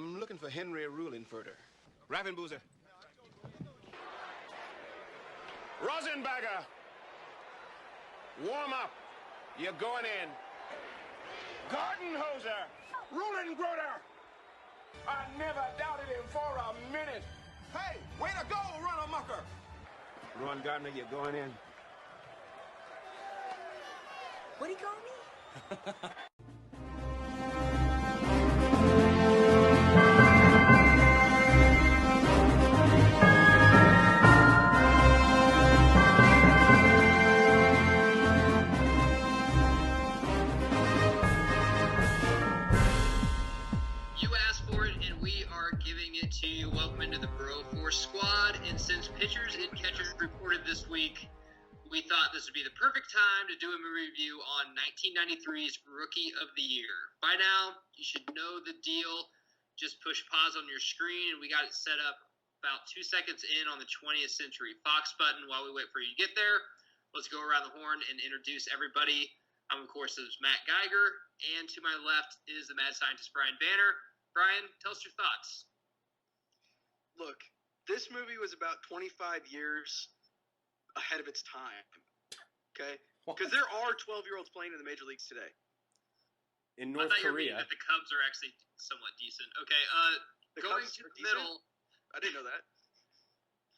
I'm looking for Henry Ruhlenfurter. Ravenboozer. Rosenberger! Warm up. You're going in. Gardenhoser! Ruhlengroder! I never doubted him for a minute. Hey, way to go, Runner-Mucker! Ron Gardner, you're going in. What'd he call me? Welcome into the Bro Force Squad, and since pitchers and catchers reported this week, we thought this would be the perfect time to do a review on 1993's Rookie of the Year. By now, you should know the deal. Just push pause on your screen, and we got it set up about 2 seconds in on the 20th Century Fox button. While we wait for you to get there, let's go around the horn and introduce everybody. I'm, of course, is Matt Geiger, and to my left is the mad scientist Brian Banner. Brian, tell us your thoughts. Look, this movie was about 25 years ahead of its time, okay? Because there are 12-year-olds playing in the major leagues today. In North Korea. That the Cubs are actually somewhat decent. Okay, going to the middle. I didn't know that.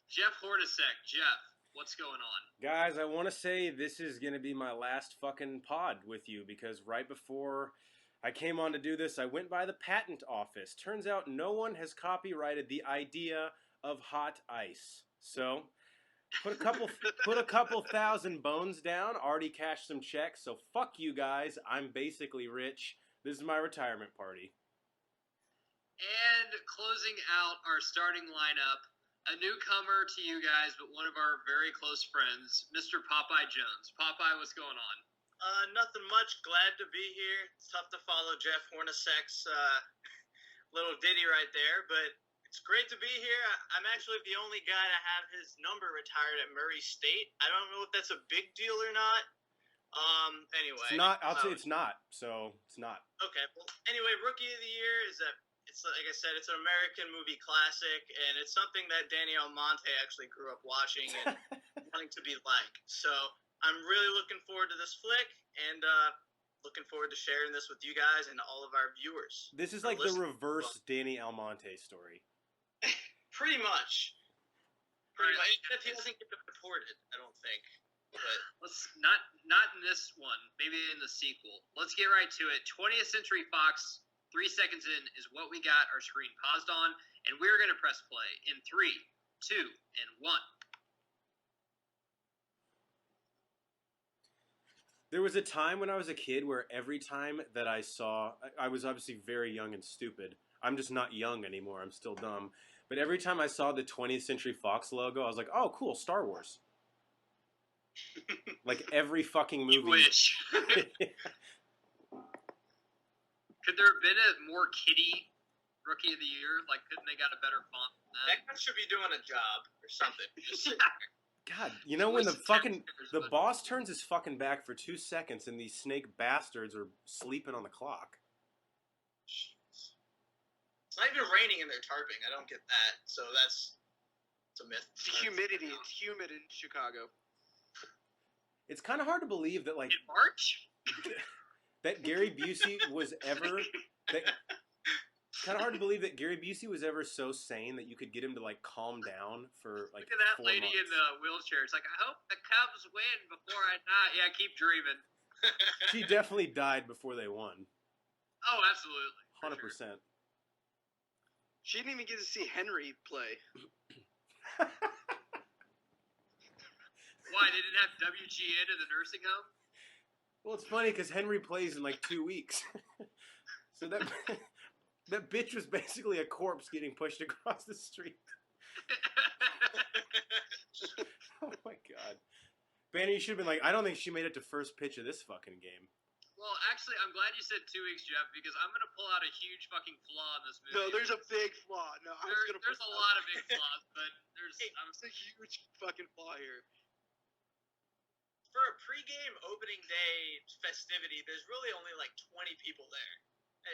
Jeff Hornacek. Jeff, what's going on? Guys, I want to say this is going to be my last fucking pod with you because right before I came on to do this, I went by the patent office. Turns out no one has copyrighted the idea of hot ice. So, put a couple thousand bones down, already cashed some checks, so fuck you guys. I'm basically rich. This is my retirement party. And closing out our starting lineup, a newcomer to you guys, but one of our very close friends, Mr. Popeye Jones. Popeye, what's going on? Nothing much. Glad to be here. It's tough to follow Jeff Hornacek's little ditty right there, but it's great to be here. I'm actually the only guy to have his number retired at Murray State. I don't know if that's a big deal or not. Anyway. It's not. I'll say it's not. So, it's not. Okay. Well, anyway, Rookie of the Year is it's like I said, it's an American movie classic, and it's something that Danny Almonte actually grew up watching and wanting to be like. So, I'm really looking forward to this flick, and looking forward to sharing this with you guys and all of our viewers. This is like the reverse Danny Almonte story. Pretty much. If he doesn't get reported, I don't think. But let's not in this one. Maybe in the sequel. Let's get right to it. 20th Century Fox. 3 seconds in is what we got our screen paused on, and we're gonna press play in 3, 2, and 1. There was a time when I was a kid where every time that I was obviously very young and stupid. I'm just not young anymore. I'm still dumb. But every time I saw the 20th Century Fox logo, I was like, oh, cool, Star Wars. Like every fucking movie. You wish. Could there have been a more kiddie Rookie of the Year? Like, couldn't they got a better font than that? That guy should be doing a job or something. Just God, you know when the boss turns his fucking back for 2 seconds and these snake bastards are sleeping on the clock. It's not even raining and they're tarping. I don't get that. So it's a myth. It's humidity. It's humid in Chicago. It's kind of hard to believe that, like, in March? that Gary Busey was ever... It's kind of hard to believe that Gary Busey was ever so sane that you could get him to, like, calm down for, like, look at that 4 lady months. in the wheelchair. It's like, I hope the Cubs win before I die. Yeah, keep dreaming. She definitely died before they won. Oh, absolutely. 100%. Sure. She didn't even get to see Henry play. Why, they didn't have WGN in the nursing home? Well, it's funny because Henry plays in, like, 2 weeks. So that... That bitch was basically a corpse getting pushed across the street. Oh my god. Banner, you should have been like, I don't think she made it to first pitch of this fucking game. Well, actually, I'm glad you said 2 weeks, Jeff, because I'm going to pull out a huge fucking flaw in this movie. No, there's a big flaw. No, there's a lot of big flaws, but there's a huge fucking flaw here. For a pregame opening day festivity, there's really only like 20 people there.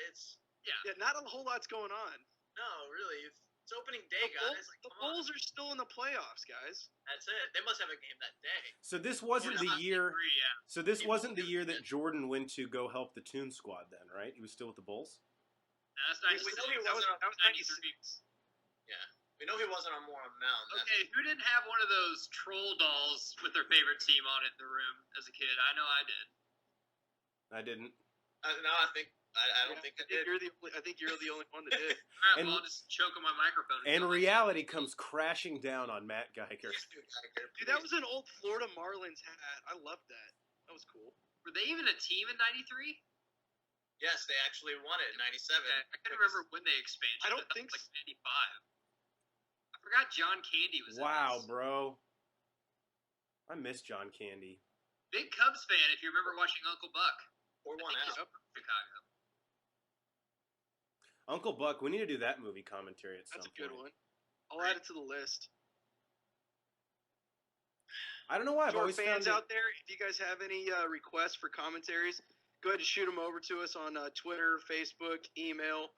It's... Yeah, not a whole lot's going on. No, really. It's opening day, The guys. Like, the come on. Bulls are still in the playoffs, guys. That's it. They must have a game that day. So this wasn't Or the not year. free, yeah. So this People wasn't the do year it. that Jordan went to go help the Toon Squad. Then, right? He was still with the Bulls. That's We 96. know he That was wasn't. That was 93. 96. Yeah. We know he wasn't on Moron Mountain. Okay, who didn't have one of those troll dolls with their favorite team on it in the room as a kid? I know I did. I didn't. No, I don't think I did. I think you're the only one that did. All right, And- well, I'll just choke on my microphone. And reality comes crashing down on Matt Geiger. Dude, that was an old Florida Marlins hat. I loved that. That was cool. Were they even a team in '93? Yes, they actually won it in '97. Okay, I can't remember when they expanded. I don't thought think it was like '95. I forgot John Candy was. Wow, in this. bro. I miss John Candy. Big Cubs fan. If you remember watching Uncle Buck. Or I one think he's out. from Chicago. Uncle Buck, we need to do that movie commentary at some That's a point. good one. I'll add it to the list. I don't know why I've To our always found fans it, out there, if you guys have any requests for commentaries, go ahead and shoot them over to us on Twitter, Facebook, email,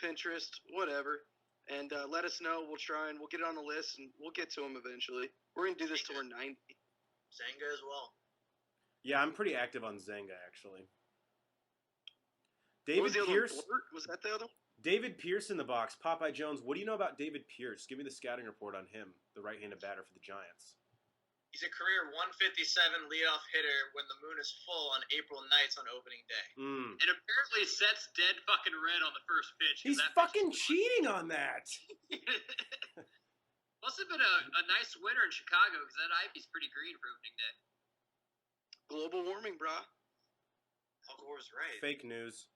Pinterest, whatever, and let us know. We'll get it on the list, and we'll get to them eventually. We're gonna do this till we're 90. Zenga as well. Yeah, I'm pretty active on Zanga actually. What David was the other Pierce. one? Blurt? Was that the other one? David Pierce in the box. Popeye Jones. What do you know about David Pierce? Give me the scouting report on him, the right-handed batter for the Giants. He's a career 157 leadoff hitter when the moon is full on April nights on opening day. Mm. And apparently sets dead fucking red on the first pitch. 'cause He's that fucking pitch was- cheating on that. Must have been a nice winter in Chicago because that ivy's pretty green for opening day. Global warming, brah. Al Gore's right. Fake news.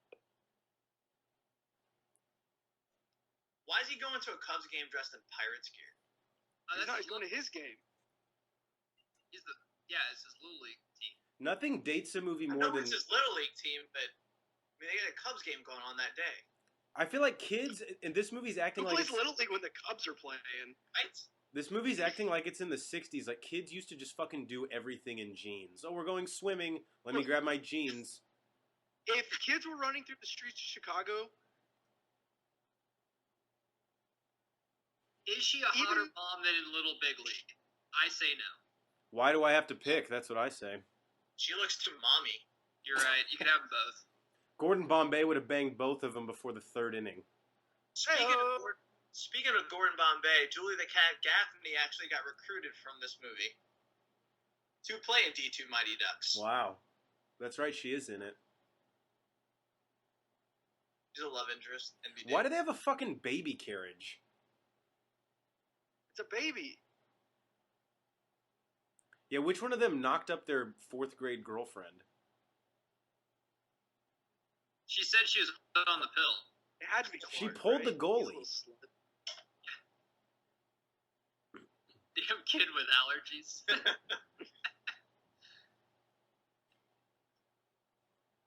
Why is he going to a Cubs game dressed in Pirates gear? He's That's not his going to little- his game. He's it's his little league team. Nothing dates a movie I more know than. it's his little league team, but I mean they got a Cubs game going on that day, I feel like kids in this movie's acting Who like plays it's, Little League when the Cubs are playing? right? this movie's acting like it's in the '60s. Like kids used to just fucking do everything in jeans. Oh, we're going swimming. Let me grab my jeans. If kids were running through the streets of Chicago, Is she a hotter mom than in Little Big League? I say no. Why do I have to pick? That's what I say. She looks too mommy. You're right. You can have them both. Gordon Bombay would have banged both of them before the third inning. Speaking of Gordon Bombay, Julie the Cat Gaffney actually got recruited from this movie to play in D2 Mighty Ducks. Wow, that's right. She is in it. She's a love interest. NBD. Why do they have a fucking baby carriage? it's a baby. Yeah, which one of them knocked up their fourth grade girlfriend? She said she was on the pill. It had to be. She Clark, pulled the right? goalie. He's a little slut. Damn kid with allergies.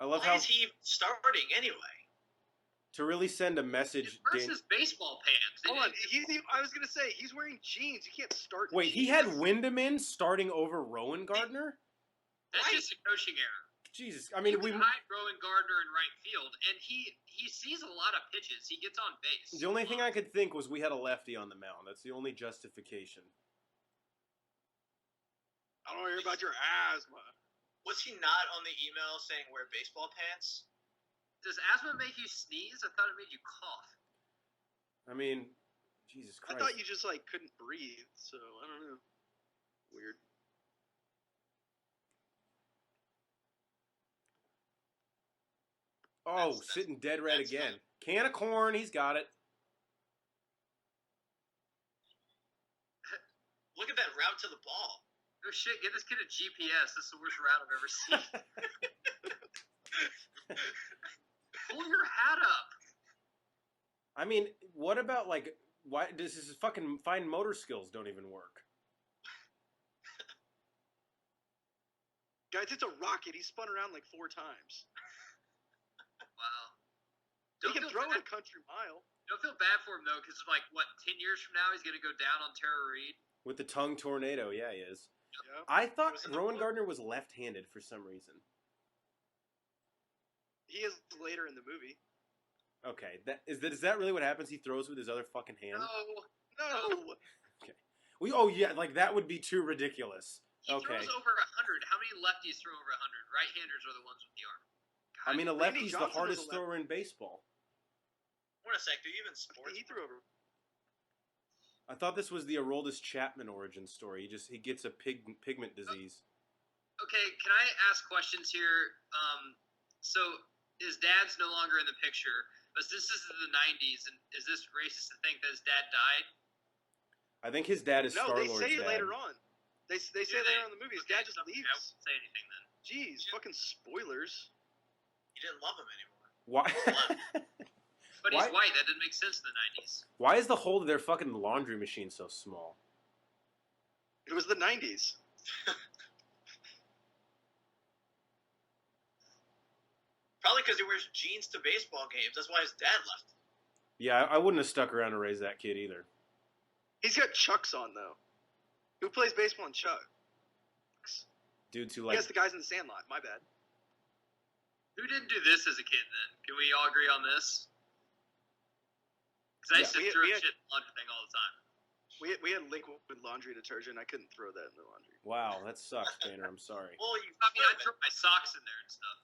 I love Why how is he starting anyway? to really send a message. Versus baseball pants. Hold on. I was gonna say he's wearing jeans. You can't start. Wait, he jeans. had Wyndham in starting over Rowan Gardner? That's Why? just a coaching error. Jesus, I mean, You can hide Rowan Gardner in right field, and he sees a lot of pitches. He gets on base. the only thing I could think was we had a lefty on the mound. That's the only justification. I don't hear about your asthma. Was he not on the email saying wear baseball pants? Does asthma make you sneeze? I thought it made you cough. I mean, Jesus I Christ. thought you just like couldn't breathe. So I don't know. Weird. Oh, That's- sitting dead red that's again. fine. Can of corn, he's got it. Look at that route to the ball. Oh shit, get this kid a GPS. This is the worst route I've ever seen. Pull your hat up. I mean, what about like why does his fucking fine motor skills don't even work? Guys, it's a rocket. He spun around like 4 times. Wow. He can feel throw it bad- a country mile. Don't feel bad for him though, because like what, 10 years from now he's gonna go down on Tara Reid. With the tongue tornado, yeah, he is. Yeah. I thought was in the Rowan book. Gardner was left-handed for some reason. He is later in the movie. Okay, is that really what happens? He throws with his other fucking hand. No. Yeah, like that would be too ridiculous. He Okay. throws over 100. How many lefties throw over 100? Right-handers are the ones with the arm. I mean, a Randy lefty's the Johnson was hardest a lefty. thrower in baseball. Wait a sec. Do you even sports? He threw over. I thought this was the Aroldis Chapman origin story. He gets a pigment disease. Okay, can I ask questions here? So his dad's no longer in the picture, but this is the 90s, and is this racist to think that his dad died? I think his dad is No, Star-Lord's they say it dad. later on. They say it later on in the movie. His Okay, dad just okay, leaves. I won't say anything then. Jeez, fucking spoilers. You didn't love him anymore. Why? But Why- he's white. That didn't make sense in the 90s. Why is the hole to their fucking laundry machine so small? It was the 90s. Probably because he wears jeans to baseball games. That's why his dad left. Yeah, I wouldn't have stuck around to raise that kid either. He's got Chucks on, though. Who plays baseball in Chucks? Dudes who I like. guess the guys in the Sandlot. My bad. Who didn't do this as a kid then? Can we all agree on this? Because I used to we throw had- shit in the laundry thing all the time. We had liquid laundry detergent. I couldn't throw that in the laundry. Wow, that sucks, Banner. I'm sorry. Well, you. I mean, I throw my socks in there and stuff.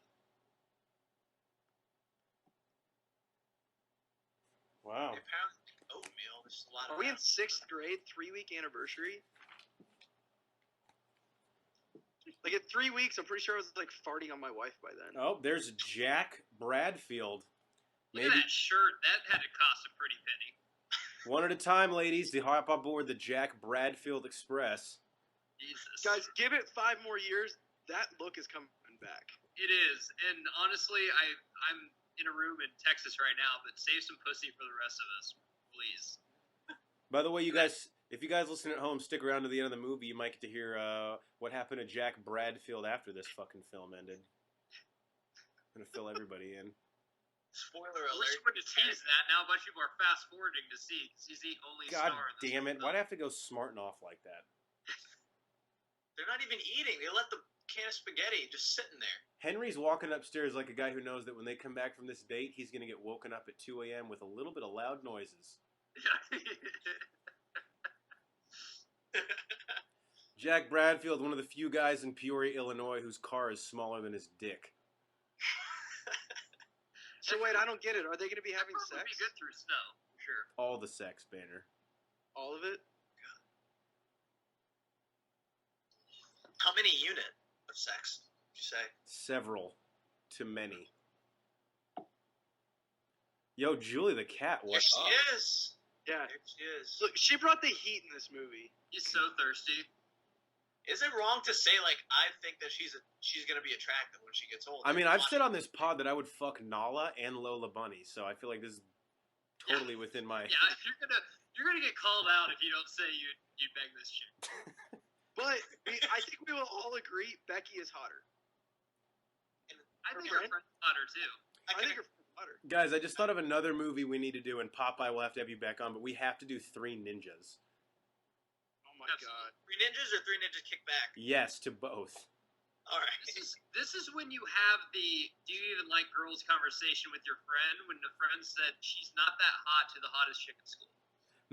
Wow. Apparently, oatmeal. There's a lot Are of. we in that. 6th grade? 3-week anniversary? Like in 3 weeks, I'm pretty sure I was like farting on my wife by then. Oh, there's Jack Bradfield. Look at that shirt. That had to cost a pretty penny. One at a time, ladies. The hop aboard the Jack Bradfield Express. Jesus. Guys, give it 5 more years. That look is coming back. It is. And honestly, I'm in a room in Texas right now, but save some pussy for the rest of us, please. By the way, you guys, if you guys listen at home, stick around to the end of the movie. You might get to hear what happened to Jack Bradfield after this fucking film ended. I'm gonna fill everybody in. Spoiler We're alert. just going to tease that. Now a bunch of people are fast forwarding to see because he's the only God star in this damn it! film. Why'd I have to go smarting off like that? They're not even eating. They let the can of spaghetti just sitting there. Henry's walking upstairs like a guy who knows that when they come back from this date, he's gonna get woken up at 2 a.m. with a little bit of loud noises. Jack Bradfield, one of the few guys in Peoria, Illinois, whose car is smaller than his dick. So wait, I don't get it. Are they going to be having That would sex? be good through snow, for sure. All the sex, Banner. All of it? How many unit of sex would you say? Several to many. Yo, Julie the cat, There what's she up? is. Yeah. There she is. Look, she brought the heat in this movie. He's so thirsty. Is it wrong to say like I think that she's gonna be attractive when she gets older? I mean, I've said on this pod that I would fuck Nala and Lola Bunny, so I feel like this is totally within my. Yeah, you're gonna get called out if you don't say you bang this chick. But I think we will all agree Becky is hotter. I think Her her friend's hotter too. I think her friend's hotter. Guys, I just thought of another movie we need to do, and Popeye will have to have you back on, but we have to do Three Ninjas. Oh my god. 3 ninjas or 3 ninjas kick back? Yes, to both. All right. This is when you have the do you even like girls conversation with your friend when the friend said she's not that hot to the hottest chick in school.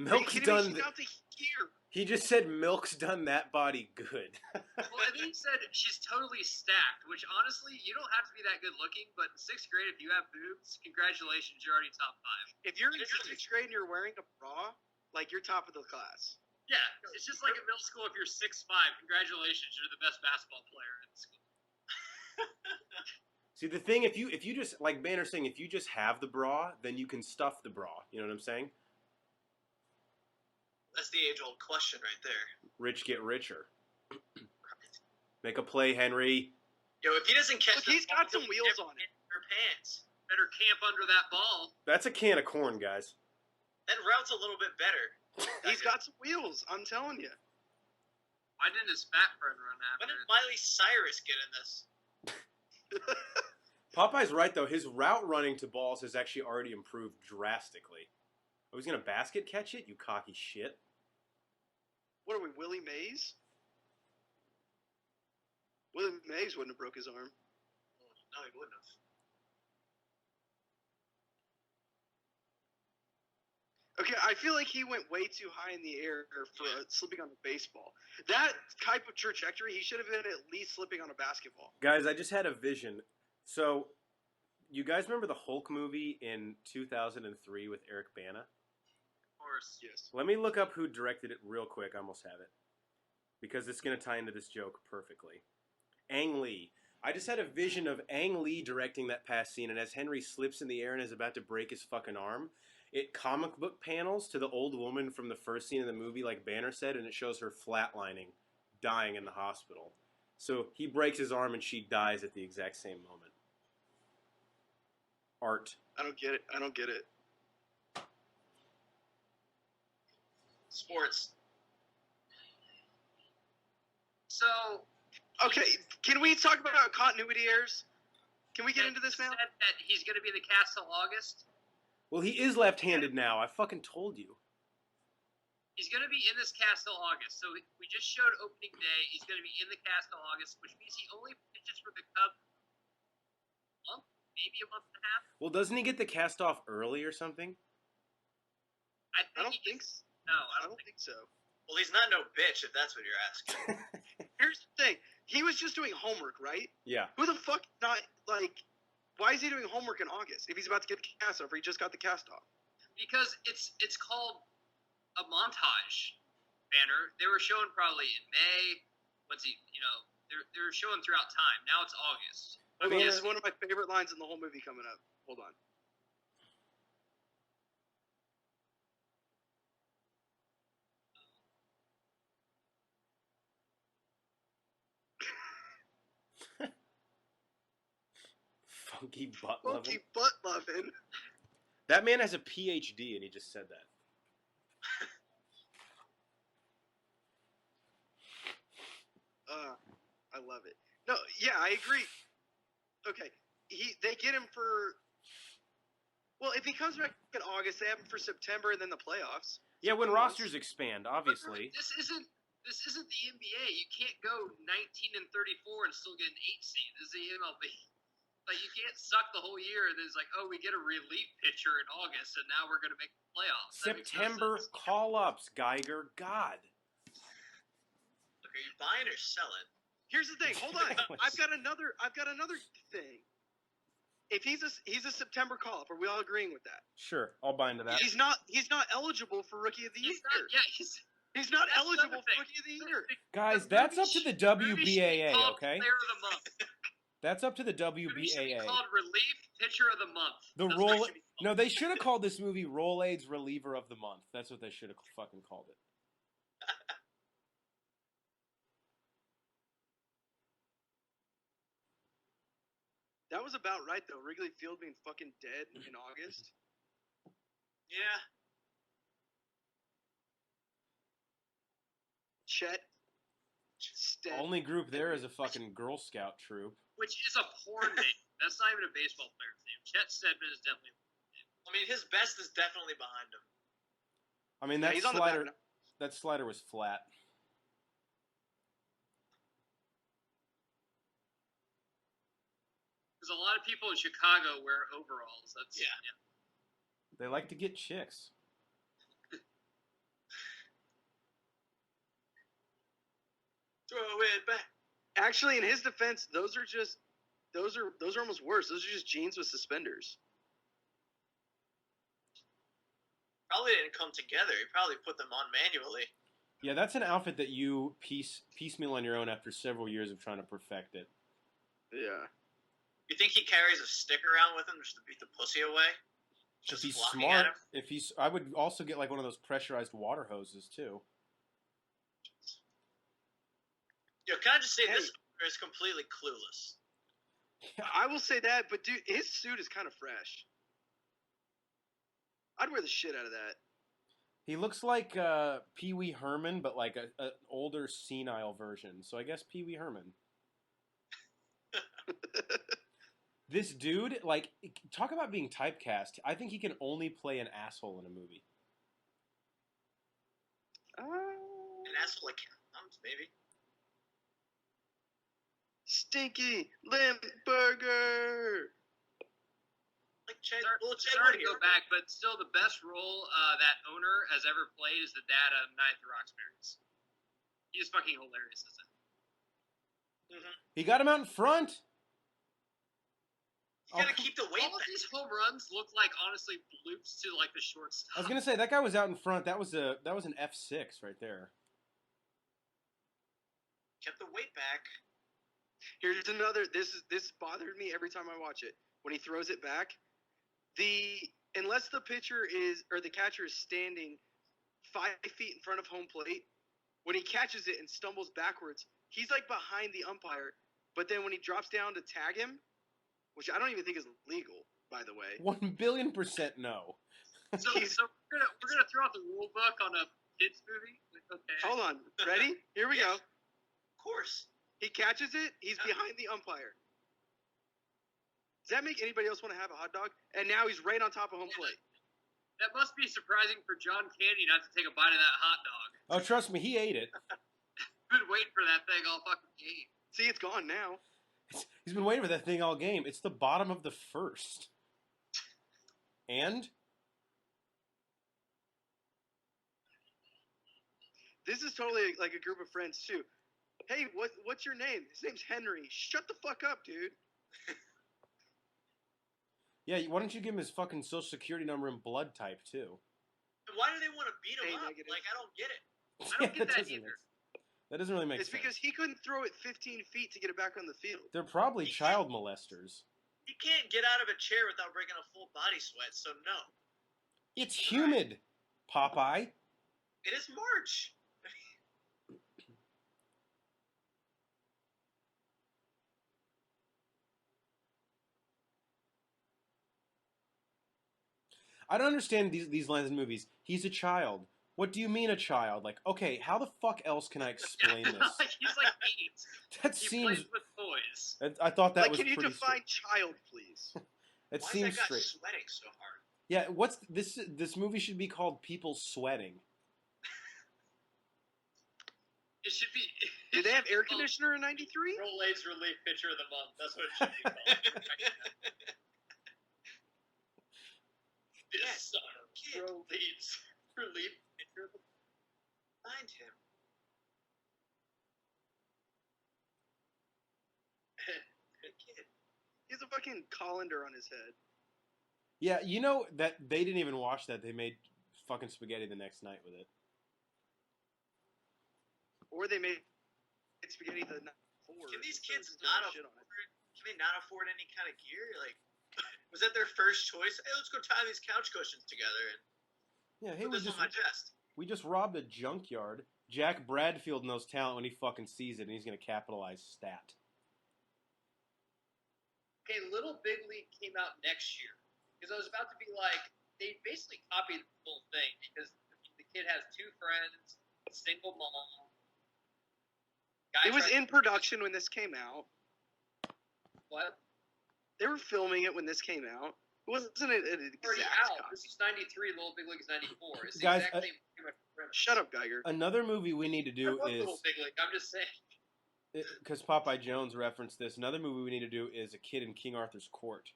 Milk's Are you kidding me? done. She's out to here. He just said Milk's done that body good. Well, and then he said she's totally stacked, which honestly, you don't have to be that good looking, but in 6th grade, if you have boobs, congratulations, you're already top 5. If you're in 6th grade and you're wearing a bra, like you're top of the class. Yeah, it's just like in middle school, if you're 6'5", congratulations, you're the best basketball player in school. See, the thing, if you just, like Banner's saying, if you just have the bra, then you can stuff the bra. You know what I'm saying? That's the age-old question right there. Rich get richer. Make a play, Henry. Yo, if he doesn't catch, Look, he's the ball, got some he'll wheels never on it. get Her pants. Better camp under that ball. That's a can of corn, guys. That route's a little bit better. He's got some wheels, I'm telling you. Why didn't his fat friend run When after did it? Miley Cyrus get in this? Popeye's right, though. His route running to balls has actually already improved drastically. Oh, he's going to basket catch it? You cocky shit. What are we, Willie Mays? Willie Mays wouldn't have broke his arm. No, he wouldn't have. Okay, I feel like he went way too high in the air for slipping on a baseball. That type of trajectory, he should have been at least slipping on a basketball. Guys, I just had a vision. So, you guys remember the Hulk movie in 2003 with Eric Bana? Of course. Yes. Let me look up who directed it real quick. I almost have it. Because it's going to tie into this joke perfectly. Ang Lee. I just had a vision of Ang Lee directing that past scene, and as Henry slips in the air and is about to break his fucking arm, it comic book panels to the old woman from the first scene of the movie, like Banner said, and it shows her flatlining, dying in the hospital. So he breaks his arm and she dies at the exact same moment. Art. I don't get it. I don't get it. Sports. So Okay, can we talk about continuity errors? Can we get into this now? Said that he's going to be in the cast till August. Well, he is left-handed now. I fucking told you. He's going to be in this cast till August. So we just showed opening day. He's going to be in the cast till August, which means he only pitches for the Cubs a month, maybe a month and a half. Well, doesn't he get the cast off early or something? I I don't he think gets- so. No, I don't think so. Well, he's not no bitch if that's what you're asking. Here's the thing. He was just doing homework, right? Yeah. Who the fuck not, like, why is he doing homework in August if he's about to get the cast off or he just got the cast off? because it's called a montage banner. They were showing probably in May. Once he, they're showing throughout time. Now it's August. Hold on, Yeah. this is one of my favorite lines in the whole movie coming up. Hold on. Funky butt Funky loving. butt loving. That man has a PhD, and he just said that. I love it. No, yeah, I agree. Okay, they get him for. Well, if he comes back in August, they have him for September and then the playoffs. Yeah, when 2 months. rosters expand, But obviously. this isn't the NBA. You can't go 19-34 and still get an 8 seed. This is the MLB. Like, you can't suck the whole year and then it's like, oh, we get a relief pitcher in August and now we're going to make the playoffs. That makes no September sense. call-ups, Geiger. God. Look, are you buying or selling? Here's the thing. Hold on. I've got another thing. If he's a September call-up, are we all agreeing with that? Sure, I'll buy into that. He's not eligible for Rookie of the Year. He's not, yeah, He's not that's eligible another for thing. Rookie of the Year. Guys, The that's movie up to the movie should be WBAA, called okay? Player of the month. That's up to the Movie should be WBAA. called Relief Pitcher of the Month. The That's what it roll. should be called. No, they should have called this movie Rolaids Reliever of the Month. That's what they should have fucking called it. That was about right though. Wrigley Field being fucking dead in August. Yeah. Chet. Stead. Only group there is a fucking Girl Scout troop. Which is a porn name. That's not even a baseball player's name. Chet Steadman is definitely. I mean, his best is definitely behind him. I mean, Yeah, that he's on the slider. back That slider was flat. Because a lot of people in Chicago wear overalls. That's Yeah. They like to get chicks. Throw it back. Actually, in his defense, those are almost worse. Those are just jeans with suspenders. Probably didn't come together. He probably put them on manually. Yeah, that's an outfit that you piecemeal on your own after several years of trying to perfect it. Yeah. You think he carries a stick around with him just to beat the pussy away? If Just he's flocking smart, at him? I would also get like one of those pressurized water hoses too. Yo, can I just say Hey. this owner is completely clueless? I will say that, but dude, his suit is kind of fresh. I'd wear the shit out of that. He looks like Pee Wee Herman, but like an older senile version. So I guess Pee Wee Herman. This dude, like, talk about being typecast. I think he can only play an asshole in a movie. An asshole like maybe. Stinky Limp Burger. Like Sorry to go back, but still the best role that owner has ever played is the dad of Night at the Roxbury's. He's fucking hilarious, isn't it? Mm-hmm. He got him out in front. You gotta keep the weight All of back. these home runs look like, honestly, bloops to, like, the shortstop. I was gonna say that guy was out in front. That was an F6 right there. Kept the weight back. Here's another. This bothered me every time I watch it. When he throws it back, unless the pitcher the catcher is standing 5 feet in front of home plate, when he catches it and stumbles backwards, he's like behind the umpire. But then when he drops down to tag him, which I don't even think is legal, by the way. 1 billion% no. So we're gonna throw out the rule book on a kids movie. Okay. Hold on, ready? Here we go. Of course. He catches it. He's behind the umpire. Does that make anybody else want to have a hot dog? And now he's right on top of home plate. That must be surprising for John Candy not to take a bite of that hot dog. Oh, trust me, he ate it. Been waiting for that thing all fucking game. See, it's gone now. He's been waiting for that thing all game. It's the bottom of the first. And This is totally like a group of friends too. Hey, what's your name? His name's Henry. Shut the fuck up, dude. yeah, why don't you give him his fucking social security number and blood type too? Why do they want to beat him A up? negative. Like, I don't get it. I don't get that either. That doesn't really make It's sense. because he couldn't throw it 15 feet to get it back on the field. They're probably child molesters. He can't get out of a chair without breaking a full body sweat, so no. It's humid, Popeye. It is March. I don't understand these lines in movies. He's a child. What do you mean a child? Like, okay, how the fuck else can I explain this? He's like 8. That He seems. plays with toys. I thought that like, was can you pretty define child, please? It Why seems is that guy straight. sweating so hard? Yeah, what's this? This movie should be called People Sweating. It should be. Did they have air conditioner in '93? Roll AIDS Relief Pitcher of the Month. That's what it should be called. This Roll AIDS Relief Pitcher of the Month. Find him. Good kid. He has a fucking colander on his head. Yeah, you know that they didn't even watch that. They made fucking spaghetti the next night with it. Or they made spaghetti the night before. Can these so kids it's not shit on it. afford? Can they not afford any kind of gear? Like, was that their first choice? Hey, let's go tie these couch cushions together and Yeah, hey, put this on my chest. we just robbed a junkyard. Jack Bradfield knows talent when he fucking sees it, and he's gonna capitalize stat. Okay, Little Big League came out next year. Because I was about to be like, they basically copied the whole thing. Because the kid has 2 friends, single mom. Guy It was tried- in production when this came out. What? They were filming it when this came out. It wasn't an Already exact out. copy. This is 93, Little Big League is 94. It's the Guys, exact same pretty much premise. Shut up, Geiger. Another movie we need to I do love is Little Big League. I'm just saying. because Popeye Jones referenced this. Another movie we need to do is A Kid in King Arthur's Court.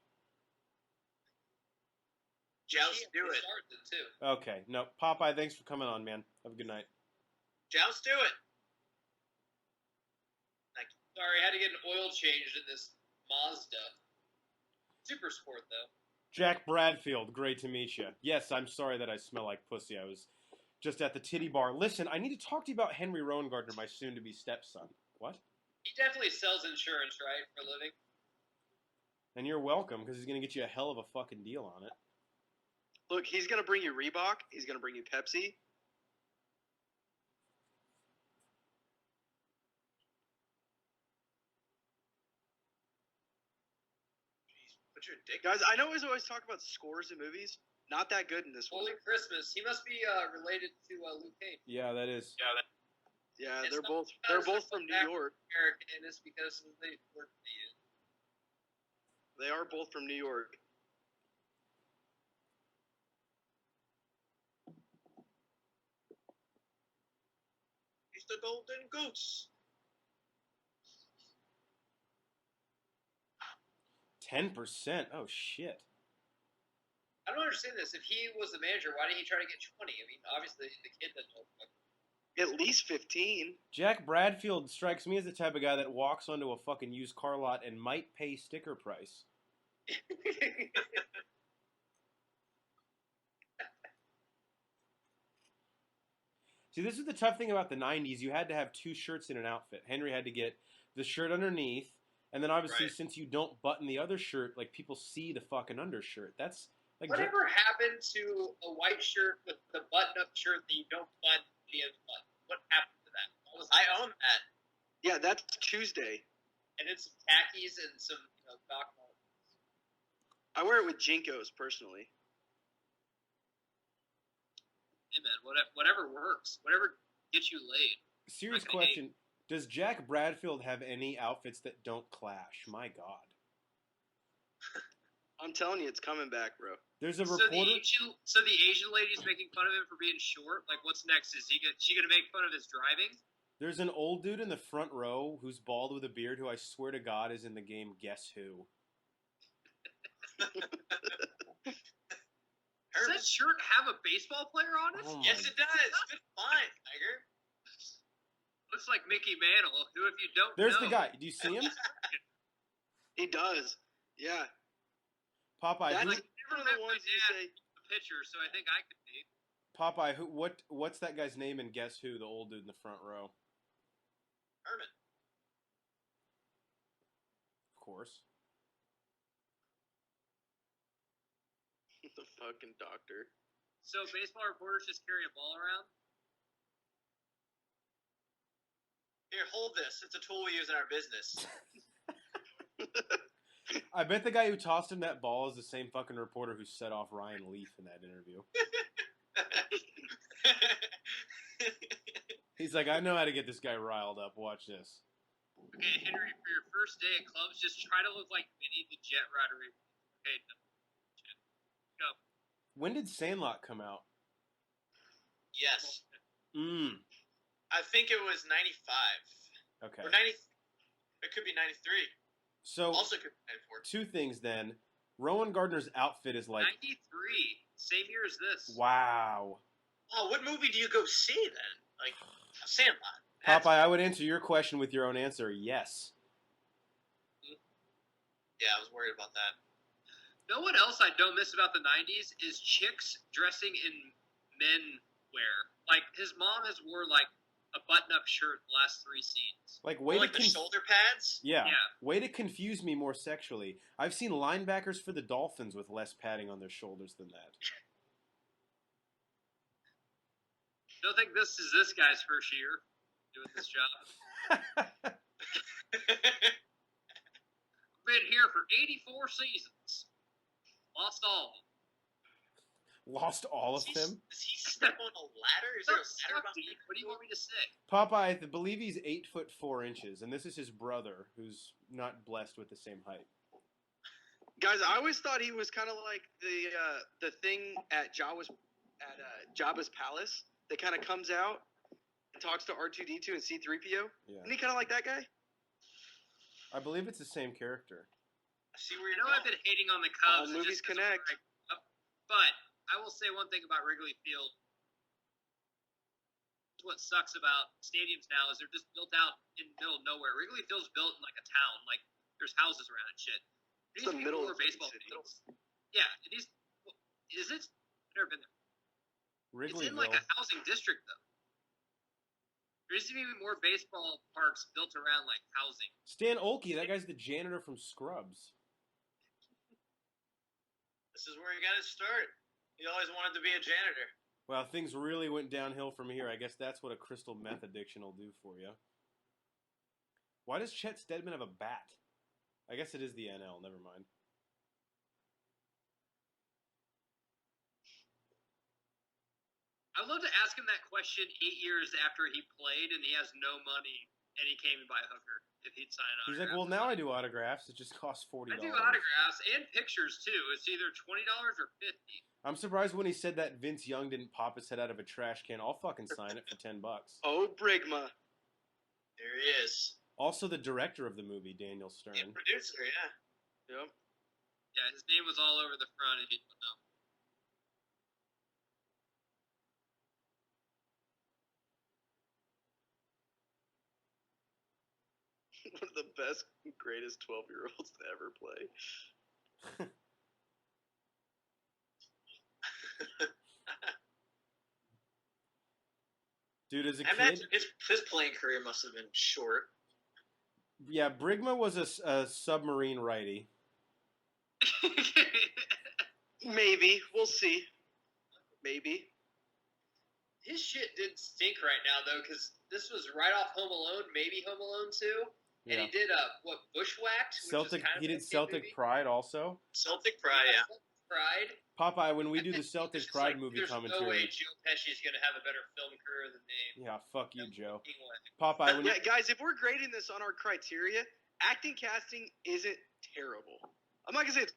Joust, do it. Tarzan, too. Okay, no, Popeye, thanks for coming on, man. Have a good night. Joust, do it. Sorry, I had to get an oil changed in this Mazda. Super sport, though. Jack Bradfield, great to meet you. Yes, I'm sorry that I smell like pussy. I was just at the titty bar. Listen, I need to talk to you about Henry Rowan-Gardner, my soon-to-be stepson. What? He definitely sells insurance, right, for a living? And you're welcome, because he's going to get you a hell of a fucking deal on it. Look, he's gonna bring you Reebok. He's gonna bring you Pepsi. Put your dick. Guys, I know we always talk about scores in movies. Not that good in this one. Holy Christmas. He must be related to Luke Cage. Yeah, that is. Yeah, It's they're not both because from New they're York. American. It's because they work for you. They are both from New York. He's the golden goose. 10%? Oh, shit. I don't understand this. If he was the manager, why did he try to get 20? I mean, obviously the kid doesn't know. At least 15. Jack Bradfield strikes me as the type of guy that walks onto a fucking used car lot and might pay sticker price. See, this is the tough thing about the 90s. You had to have two shirts in an outfit. Henry had to get the shirt underneath, and then obviously since you don't button the other shirt, like people see the fucking undershirt. That's like whatever happened to a white shirt with the button-up shirt that you don't button the other button? What happened to that? I own that. Yeah, that's Tuesday. And it's some khakis and some Doc Martens. I wear it with Jinkos personally. Hey man, whatever works, whatever gets you laid. Serious question: does Jack Bradfield have any outfits that don't clash? My God. I'm telling you, it's coming back, bro. There's a reporter. So the Asian lady's making fun of him for being short. Like, what's next? Is she gonna make fun of his driving? There's an old dude in the front row who's bald with a beard who I swear to God is in the game Guess Who. Does that shirt have a baseball player on it? Oh yes, it does. Good find, Tiger. Looks like Mickey Mantle, who, if you don't There's know... the guy. Do you see him? He does. Yeah. Popeye. That's like, one of the ones you say. A pitcher, so I think I could be. Popeye, what's that guy's name in Guess Who, the old dude in the front row? Herman. Of course. The fucking doctor. So baseball reporters just carry a ball around? Here, hold this. It's a tool we use in our business. I bet the guy who tossed him that ball is the same fucking reporter who set off Ryan Leaf in that interview. He's like, I know how to get this guy riled up. Watch this. Okay, Henry, for your first day at clubs, just try to look like Vinny the Jet Rider. Okay, go. When did Sandlot come out? Yes. I think it was 95. Okay. Or 90. It could be 93. So, also could be 94. Two things then. Rowan Gardner's outfit is like 93, same year as this. Wow. Oh, what movie do you go see then? Like Sandlot. Popeye, I would answer your question with your own answer. Yes. Yeah, I was worried about that. You know what else I don't miss about the 90s is chicks dressing in men wear. Like, his mom has wore, like, a button-up shirt the last 3 scenes. Like, the shoulder pads? Yeah. Way to confuse me more sexually. I've seen linebackers for the Dolphins with less padding on their shoulders than that. Don't think this is this guy's first year doing this job. Been here for 84 seasons. Lost all of them. Lost all of them? Does he step on a ladder? Is there a ladder behind him? What do you want me to say? Popeye, I believe he's 8'4", and this is his brother, who's not blessed with the same height. Guys, I always thought he was kind of like the thing at Jabba's palace that kind of comes out and talks to R2-D2 and C-3PO. Yeah. Isn't he kind of like that guy? I believe it's the same character. I see where you're going. I've been hating on the Cubs. All movies connect. But I will say one thing about Wrigley Field. What sucks about stadiums now is they're just built out in the middle of nowhere. Wrigley Field's built in like a town. Like, there's houses around and shit. It's the middle of baseball city. fields. Yeah, it is. Is it? I've never been there. It's in like a housing district, though. There needs to be more baseball parks built around like housing. Stan Olke, that guy's the janitor from Scrubs. This is where he got his start. He always wanted to be a janitor. Well, things really went downhill from here. I guess that's what a crystal meth addiction will do for you. Why does Chet Steadman have a bat? I guess it is the NL. Never mind. I'd love to ask him that question 8 years after he played and he has no money and he came in by a hooker if he'd sign an autograph. He's like, well, now I do autographs. It just costs $40. I do autographs and pictures, too. It's either $20 or $50. I'm surprised when he said that Vince Young didn't pop his head out of a trash can. I'll fucking sign it for $10. Oh, Brigma. There he is. Also the director of the movie, Daniel Stern. And producer, yeah. Yep. Yeah, his name was all over the front and he didn't know. One of the best, greatest 12-year-olds to ever play. Dude, as a I kid, imagine his playing career must have been short. yeah, Brigma was a submarine righty. Maybe. We'll see. Maybe. His shit didn't stink right now though, because this was right off Home Alone, maybe Home Alone 2, and Yeah. he did Bushwhacked. Celtic. Which is kind He of did Celtic movie. Pride also. Celtic Pride, yeah. Celtic Pride. Popeye, when we do the There's Celtic just Pride like, movie there's commentary. no way Joe Pesci's gonna have a better film career than me. Yeah, fuck you, Joe. Fucking way. Popeye, when Yeah, guys, if we're grading this on our criteria, acting casting isn't terrible. I'm not gonna say it's,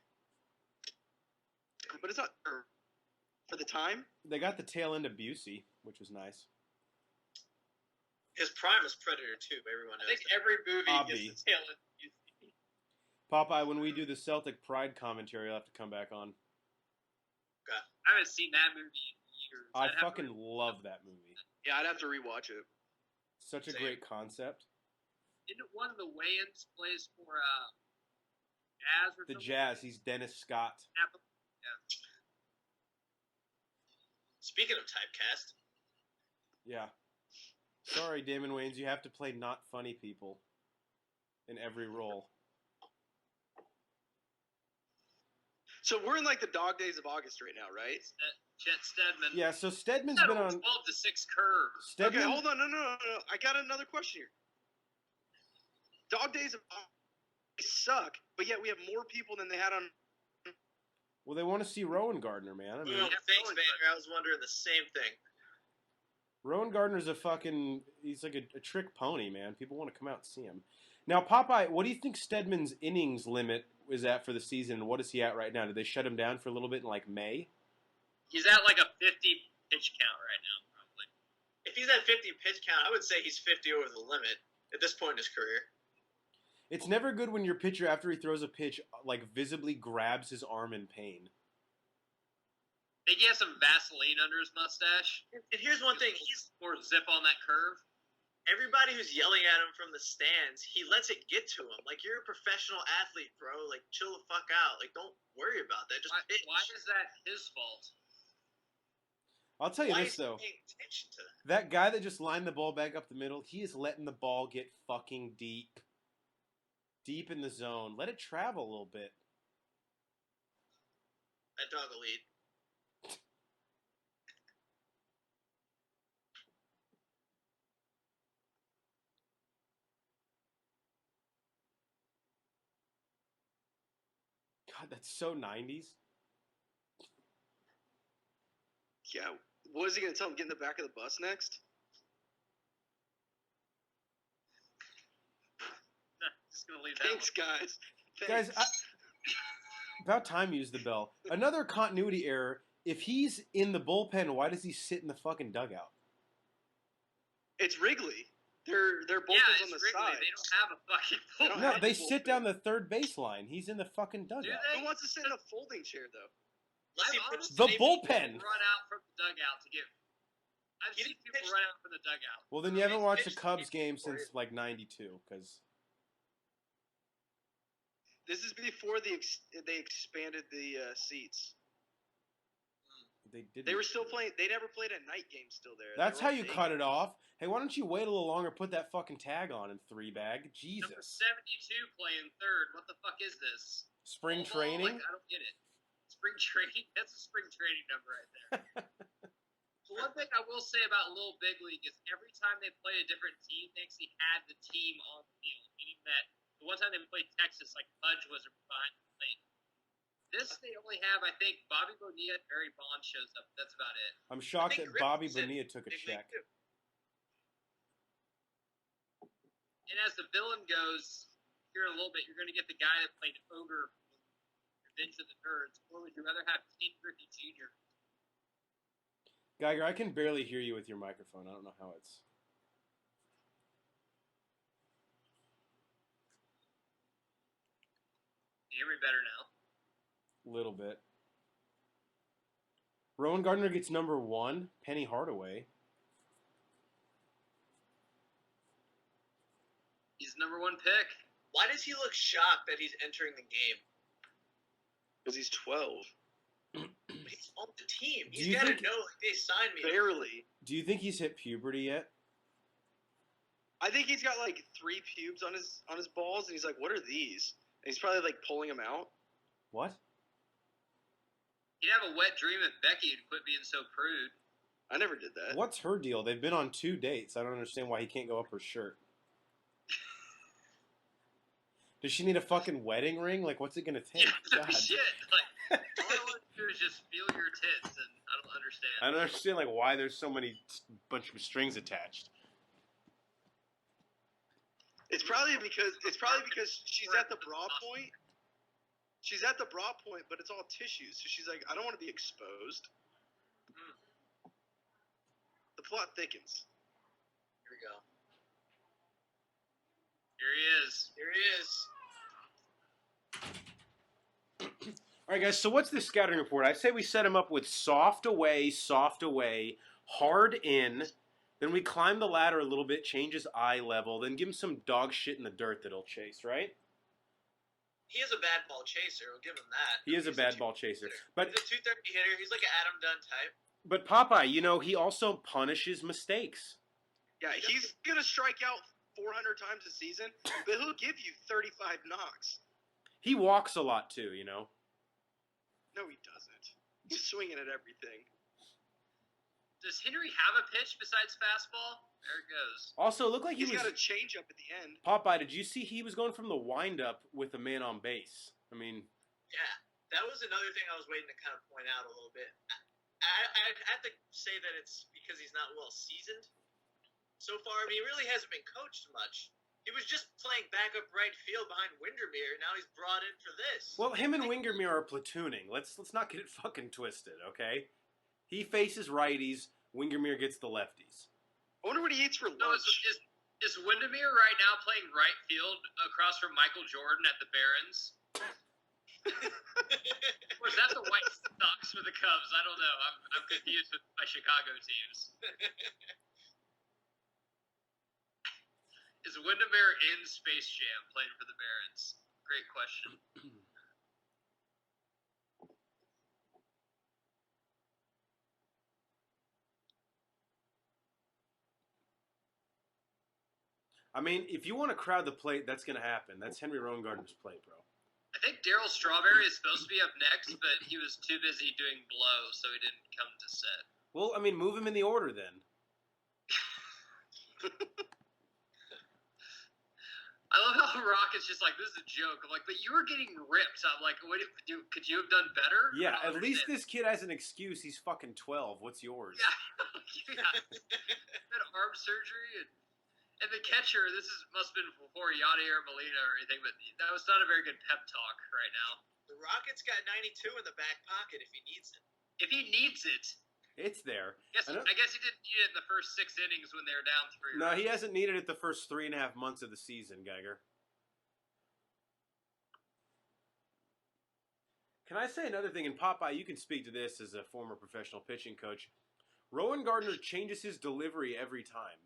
but it's not for the time. they got the tail end of Busey, which was nice. His prime is Predator 2, everyone I knows think that. every movie Obby. gets the tail end. Popeye, when we do the Celtic Pride commentary, I'll have to come back on. I haven't seen that movie in years. I I'd have fucking to- love that movie. Yeah, I'd have to rewatch it. Such a Same. great concept. Didn't one of the Wayans plays for Jazz or The something? Jazz, he's Dennis Scott. Speaking of typecast, Yeah. Sorry, Damon Wayans, you have to play not funny people in every role. So we're in like the dog days of August right now, right? Chet Stedman. Yeah, so Stedman's That been was on. 12 to 6 curve. Stedman, Okay, hold on, no. I got another question here. Dog days of August suck, but yet we have more people than they had on. well, they want to see Rowan Gardner, man. I mean, well, thanks, Banner. I was wondering the same thing. Rowan Gardner's he's like a trick pony, man. People want to come out and see him. Now, Popeye, what do you think Stedman's innings limit is at for the season, and what is he at right now? Did they shut him down for a little bit in like May? He's at like a 50 pitch count right now, probably. If he's at 50 pitch count, I would say he's 50 over the limit at this point in his career. It's never good when your pitcher, after he throws a pitch, like visibly grabs his arm in pain. Think he has some Vaseline under his mustache? And here's one thing: he's Or zip on that curve? everybody who's yelling at him from the stands. He lets it get to him. Like, you're a professional athlete, bro. Like, chill the fuck out. Like, don't worry about that. Just pitch. Why is that his fault? I'll tell you Why this, is he though. paying attention to that? That guy that just lined the ball back up the middle, he is letting the ball get fucking deep. Deep in the zone. Let it travel a little bit. That dog will eat. God, that's so 90s. Yeah, what is he gonna tell him? Get in the back of the bus next? Just gonna leave that Thanks, guys. Guys, about time you used the bell. Another continuity error. If he's in the bullpen, why does he sit in the fucking dugout? It's Wrigley. Their Yeah, bullpen's it's on the Wrigley. side. They don't have a fucking They don't full. No, have they the sit bullpen. down the third baseline. He's in the fucking dugout. they? Who wants to sit in a folding chair though? Unless he I've pitches honestly The seen bullpen. people run out from the dugout to get. I've He seen didn't people pitch- run out from the dugout. Well, then you haven't He's watched a pitched Cubs the game before since like '92, because This is before they expanded the seats. they didn't. They were still playing. They never played a night game. Still there. That's They how were you on day cut it games. off. Hey, why don't you wait a little longer? Put that fucking tag on in 3-bag. Number Jesus. 72 playing third. What the fuck is this? Spring Ball, training. Like, I don't get it. Spring training? That's a spring training number right there. So one thing I will say about Little Big League is every time they play a different team, they actually had the team on the field. Meaning that the one time they played Texas, like Fudge was behind the plate. This they only have, I think, Bobby Bonilla and Barry Bonds shows up. That's about it. I'm shocked think that Bobby Griffin said Bonilla took a Big League check. too. And as the villain goes, here in a little bit, you're going to get the guy that played Ogre from Revenge of the Nerds, or would you rather have Ken Griffey Jr.? Geiger, I can barely hear you with your microphone. I don't know how it's. You hear me better now? Little bit. Rowan Gardner gets number 1. Penny Hardaway. He's number 1 pick. Why does he look shocked that he's entering the game? Because he's 12. He's on the team. Do He's you got to think- know, like, they signed me. Barely. Do you think he's hit puberty yet? I think he's got like 3 pubes on his balls, and he's like, "What are these?" And he's probably like pulling them out. What? He'd have a wet dream if Becky would quit being so prude. I never did that. What's her deal? They've been on 2 dates. I don't understand why he can't go up her shirt. Does she need a fucking wedding ring? Like, what's it gonna take? Yeah, God. shit. Like, all I want to do is just feel your tits, and I don't understand. I don't understand like why there's so many bunch of strings attached. It's probably because she's at the bra point. She's at the bra point, but it's all tissues. So she's like, I don't want to be exposed. The plot thickens. Here we go. Here he is. Here he is. All right, guys. So what's the scouting report? I say we set him up with soft away, hard in. Then we climb the ladder a little bit, change his eye level, then give him some dog shit in the dirt that he'll chase. Right? He is a bad ball chaser. We'll give him that. He is a bad ball chaser, but He's a 230 hitter. He's like an Adam Dunn type. but Popeye, you know, he also punishes mistakes. Yeah, he's gonna strike out 400 times a season, but he'll give you 35 knocks. He walks a lot too, you know. No, he doesn't. He's swinging at everything. Does Henry have a pitch besides fastball? There it goes. Also, it looked like He's he was got a changeup at the end. Popeye. Did you see he was going from the windup with a man on base? I mean, Yeah, that was another thing I was waiting to kind of point out a little bit. I'd have to say that it's because he's not well seasoned so far. I mean, he really hasn't been coached much. He was just playing backup right field behind Windermere. Now he's brought in for this. well, him and Wingermere are platooning. Let's not get it fucking twisted, okay? He faces righties. Wingermere gets the lefties. I wonder what he eats for No, lunch. is Windermere right now playing right field across from Michael Jordan at the Barons? Or is that the White Sox for the Cubs? I don't know. I'm confused with my Chicago teams. Is Windermere in Space Jam playing for the Barons? Great question. I mean, if you want to crowd the plate, that's going to happen. That's Henry Rowengartner's plate, bro. I think Daryl Strawberry is supposed to be up next, but he was too busy doing blow, so he didn't come to set. Well, I mean, move him in the order then. I love how Rock is just like, this is a joke. I'm like, but you were getting ripped. I'm like, what could you have done better? Yeah, I don't at least understand. this kid has an excuse. He's fucking 12. What's yours? Yeah. Had arm surgery and the catcher. This must have been before Yadier Molina or anything, but that was not a very good pep talk right now. The Rockets got 92 in the back pocket if he needs it. If he needs it, It's there. I guess he didn't need it in the first 6 innings when they were down 3. No, he hasn't needed it the first 3.5 months of the season, Geiger. Can I say another thing? And Popeye, you can speak to this as a former professional pitching coach. Rowengartner changes his delivery every time.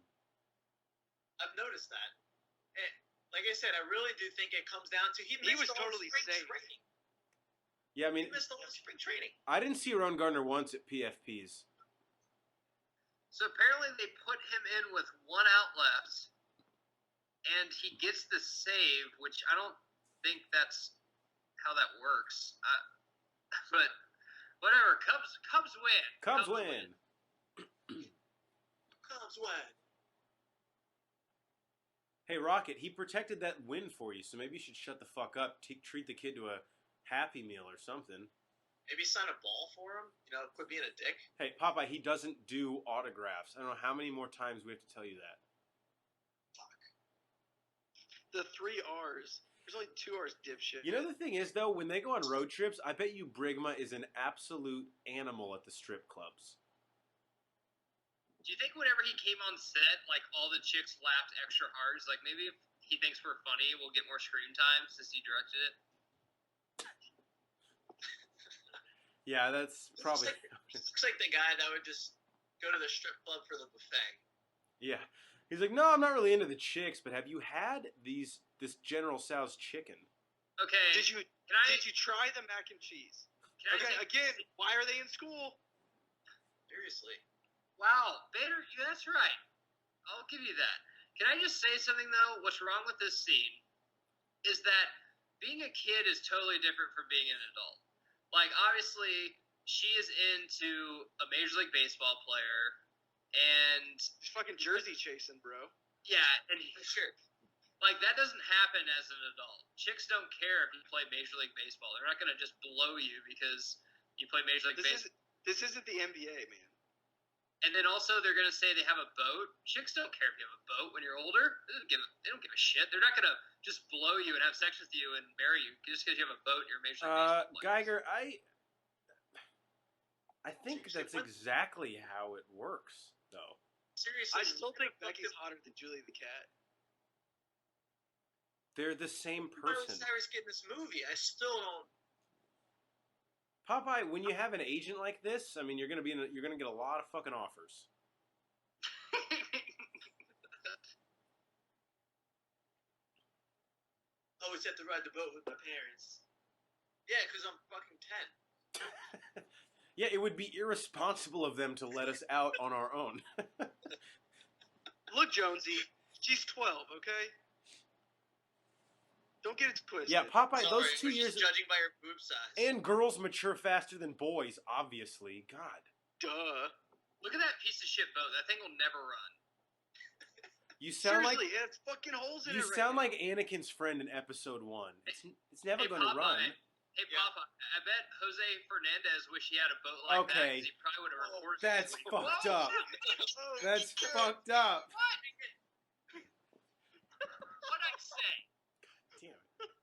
I've noticed that. And like I said, I really do think it comes down to he was missed all totally spring safe. training. Yeah, I mean, He missed all spring training. I didn't see Rowengartner once at PFPs. So apparently they put him in with 1 out left, and he gets the save, which I don't think that's how that works. But whatever, Cubs win. Cubs win. Cubs win. Hey, Rocket, he protected that win for you, so maybe you should shut the fuck up, treat the kid to a Happy Meal or something. Maybe sign a ball for him. You know, quit being a dick. Hey, Popeye, he doesn't do autographs. I don't know how many more times we have to tell you that. The 3 R's. There's only 2 R's, dipshit. You know the thing is, though, when they go on road trips, I bet you Brigma is an absolute animal at the strip clubs. Do you think whenever he came on set, like all the chicks laughed extra hard? It's like maybe if he thinks we're funny, we'll get more screen time since he directed it. Yeah, that's probably... Looks like the guy that would just go to the strip club for the buffet. Yeah. He's like, no, I'm not really into the chicks, but have you had this General Tso's chicken? Okay. Did you try the mac and cheese? Okay, again, why are they in school? Seriously. Wow, Vader, that's right. I'll give you that. Can I just say something, though? What's wrong with this scene is that being a kid is totally different from being an adult. Like, obviously, she is into a Major League Baseball player, and... He's fucking jersey chasing, bro. Yeah, and sure. Like, that doesn't happen as an adult. Chicks don't care if you play Major League Baseball. They're not going to just blow you because you play Major League Baseball. This isn't the NBA, man. And then also they're going to say they have a boat. Chicks don't care if you have a boat when you're older. They don't give a shit. They're not going to just blow you and have sex with you and marry you just because you have a boat and you're a Major League Baseball player. Geiger, I think that's exactly how it works, though. Seriously. I still think Becky's hotter than Julie the Cat. They're the same person. Miley Cyrus get in this movie. I still don't. Popeye, when you have an agent like this, I mean, you're gonna get a lot of fucking offers. Always have to ride the boat with my parents. Yeah, because I'm fucking 10. Yeah, it would be irresponsible of them to let us out on our own. Look, Jonesy, she's 12, okay? Don't get it twisted. Yeah, Popeye, Sorry, those 2 we're years... just judging by her boob size. And girls mature faster than boys, obviously. God. Duh. Look at that piece of shit boat. That thing will never run. You sound Seriously, it has fucking holes in it. You sound like Anakin's friend in Episode 1. It's never going to run. Hey, Papa, I bet Jose Fernandez wish he had a boat like that, because he probably would have recorded That's it. fucked up. That's fucked up. What'd I say? Damn it.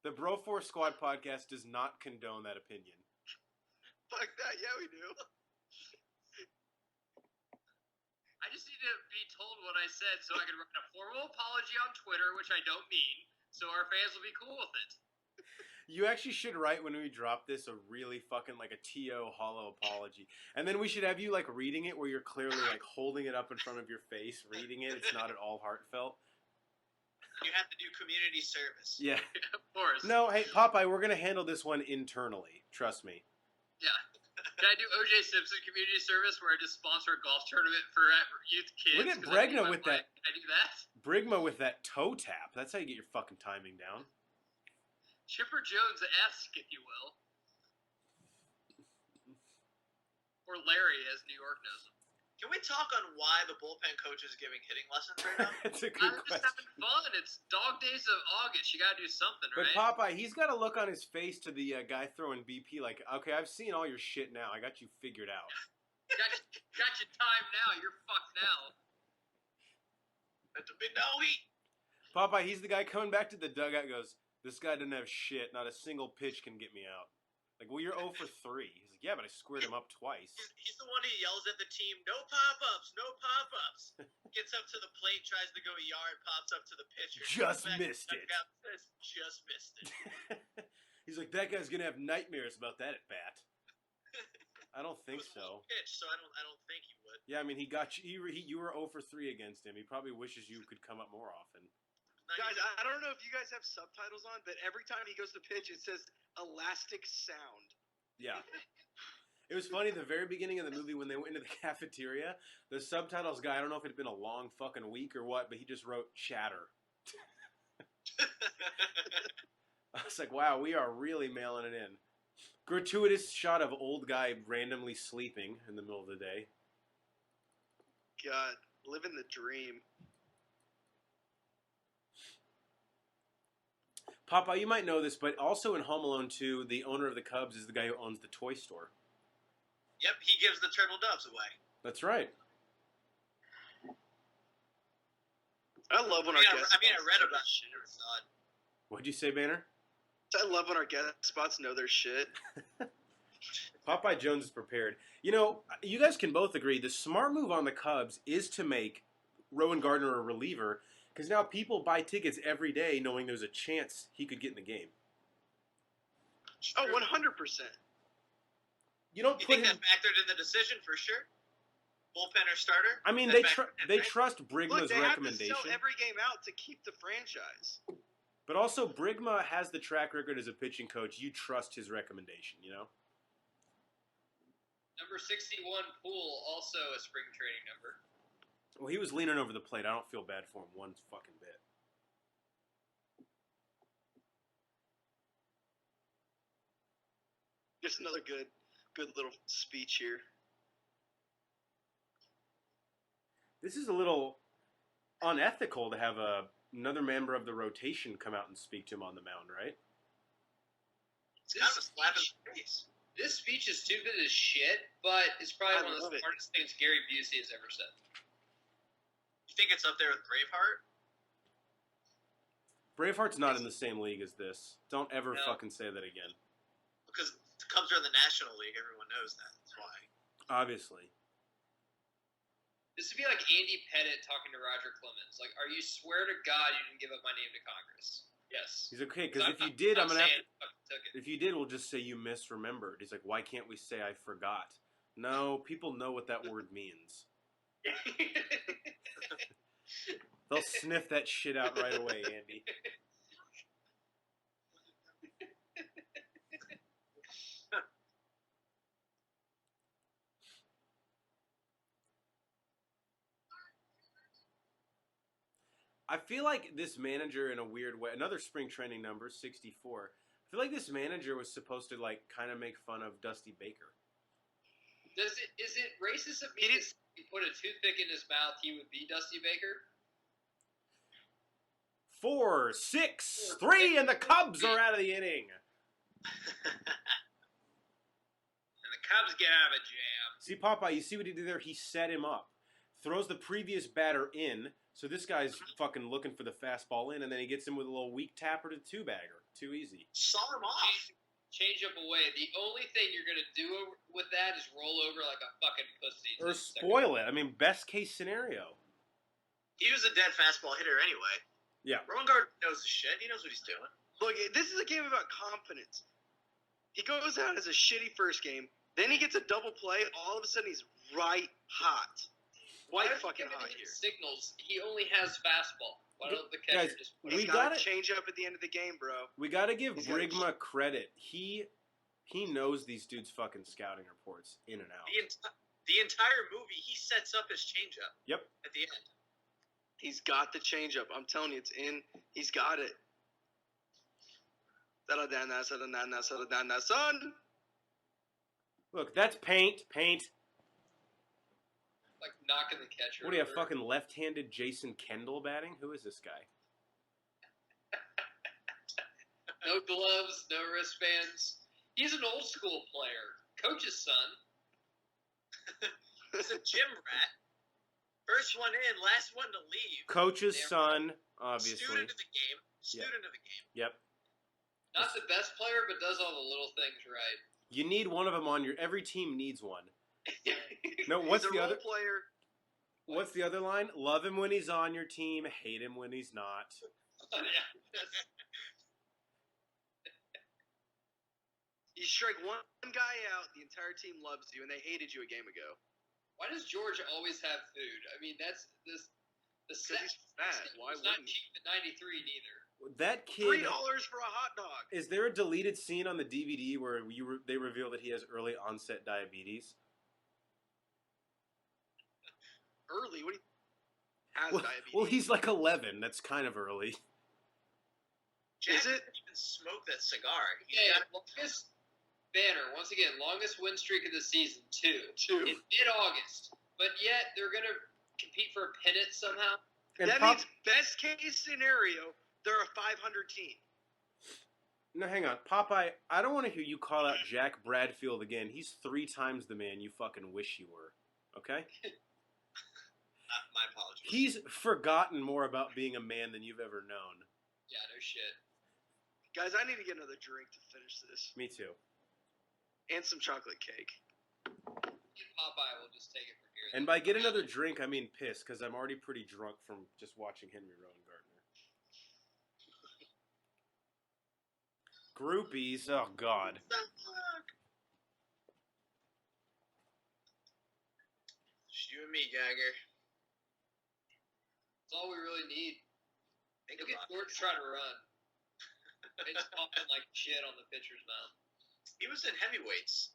The Bro Force Squad podcast does not condone that opinion. Fuck that, yeah we do. I just need to be told what I said so I can write a formal apology on Twitter, which I don't mean, so our fans will be cool with it. You actually should write, when we drop this, a really fucking, like, a T.O. hollow apology. And then we should have you, like, reading it where you're clearly, like, holding it up in front of your face, reading it. It's not at all heartfelt. You have to do community service. Yeah. Of course. No, hey, Popeye, we're going to handle this one internally. Trust me. Yeah. Can I do O.J. Simpson community service where I just sponsor a golf tournament for youth kids? Look at Bregna with that. Can I do that? Brigma with that toe tap. That's how you get your fucking timing down. Chipper Jones-esque, if you will. Or Larry, as New York knows him. Can we talk on why the bullpen coach is giving hitting lessons right now? That's a good I'm just question. having fun. It's dog days of August. You gotta do something, But right? Popeye, he's got a look on his face to the guy throwing BP like, okay, I've seen all your shit now. I got you figured out. got your time now. You're fucked now. That's a big no heat. Popeye, he's the guy coming back to the dugout and goes, this guy doesn't have shit. Not a single pitch can get me out. Like, well, you're 0 for 3. He's like, yeah, but I squared him up twice. He's the one who yells at the team, no pop-ups, no pop-ups. Gets up to the plate, tries to go yard, pops up to the pitcher. Just missed it. Just missed it. He's like, that guy's going to have nightmares about that at bat. I don't think It was so. one pitch, so I don't think he would. Yeah, I mean, he got you. You were 0 for 3 against him. He probably wishes you could come up more often. Guys, I don't know if you guys have subtitles on, but every time he goes to pitch, it says elastic sound. Yeah. It was funny, the very beginning of the movie when they went into the cafeteria, the subtitles guy, I don't know if it had been a long fucking week or what, but he just wrote chatter. I was like, wow, we are really mailing it in. Gratuitous shot of old guy randomly sleeping in the middle of the day. God, living the dream. Papa, you might know this, but also in Home Alone 2, the owner of the Cubs is the guy who owns the toy store. Yep, he gives the turtle doves away. That's right. I love when our guest I read about shit. It was odd. What'd you say, Banner? I love when our guest spots know their shit. Popeye Jones is prepared. You know, you guys can both agree the smart move on the Cubs is to make Rowan Gardner a reliever, because now people buy tickets every day knowing there's a chance he could get in the game. Oh, 100%. You don't You put think him... that factored in the decision for sure? bullpen or starter. I mean, That's they back then, they right? trust Brigma's Look, they have to recommendation, sell every game out to keep the franchise. but also Brigma has the track record as a pitching coach. You trust his recommendation, you know? Number 61, Poole, also a spring training number. Well, he was leaning over the plate. I don't feel bad for him one fucking bit. Just another good little speech here. This is a little unethical to have another member of the rotation come out and speak to him on the mound, right? It's kind of a slap in the face. This speech is stupid as shit, but it's probably I one of love the it. smartest things Gary Busey has ever said. You think it's up there with Braveheart? Braveheart's not in the same league as this. Don't ever No. fucking say that again. Because the Cubs are in the National League. Everyone knows that. That's why. Obviously. This would be like Andy Pettit talking to Roger Clemens. Like, are you swear to God you didn't give up my name to Congress? Yes. He's okay, because if you did, I'm gonna have to, fucking took it. if you did, we'll just say you misremembered. He's like, why can't we say I forgot? No, people know what that word means. They'll sniff that shit out right away, Andy. I feel like this manager, in a weird way, another spring training number, 64. I feel like this manager was supposed to like kind of make fun of Dusty Baker. Is it racist of me to say if he put a toothpick in his mouth, he would be Dusty Baker? 4, 6, 3, and the Cubs are out of the inning. And the Cubs get out of a jam. See, Popeye, you see what he did there? He set him up. Throws the previous batter in, so this guy's fucking looking for the fastball in, and then he gets him with a little weak tapper to two-bagger. Too easy. Saw him off. Change up away. The only thing you're going to do with that is roll over like a fucking pussy. Or spoil it. I mean, best case scenario. He was a dead fastball hitter anyway. Yeah. Rowan Gardner knows the shit. He knows what he's doing. Look, this is a game about confidence. He goes out as a shitty first game, then he gets a double play. All of a sudden, he's right hot. White fucking hot here. Signals. He only has fastball. Why don't the catcher Guys, just? we He's got gotta to change up at the end of the game, bro. we gotta give He's gotta- Brigma credit. He knows these dudes' fucking scouting reports in and out. The entire movie, he sets up his changeup. Yep. At the end. He's got the change up. I'm telling you, it's in. He's got it. Son. Look, that's paint. Like knocking the catcher. What do you have, over. fucking left-handed Jason Kendall batting? Who is this guy? No gloves, no wristbands. He's an old school player. Coach's son. He's a gym rat. First one in, last one to leave. Coach's Damn. son, obviously. Student of the game. Student of the game. Yep. Not the best player, but does all the little things right. You need one of them on your. Every team needs one. No, He's what's a the role other? player. What's the other line? Love him when he's on your team, hate him when he's not. You strike one guy out, the entire team loves you, and they hated you a game ago. Why does George always have food? I mean, that's this. The Because he's fat. Why It's not wouldn't he? cheap at 93 neither. That $3 kid. for a hot dog. Is there a deleted scene on the DVD where they reveal that he has early onset diabetes? Early? What do you has Well, diabetes? well, he's like 11. That's kind of early. Jack Is it? didn't even smoke that cigar. He Yeah, got longest banner, once again, longest win streak of the season, 2. Two. In mid-August. But yet, they're going to compete for a pennant somehow. And That Pop- means best case scenario, they're a 500 team. No, hang on. Popeye, I don't want to hear you call out Jack Bradfield again. He's 3 times the man you fucking wish you were. Okay? my apologies. He's forgotten more about being a man than you've ever known. Yeah, no shit. Guys, I need to get another drink to finish this. Me too. And some chocolate cake. Popeye will just take it from here. And by get another drink, I mean piss, because I'm already pretty drunk from just watching Henry Rowan Gardner. Groupies, oh god. Just you and me, Geiger. That's all we really need. Think Look at about George it. trying to run. It's popping like shit on the pitcher's mound. He was in heavyweights.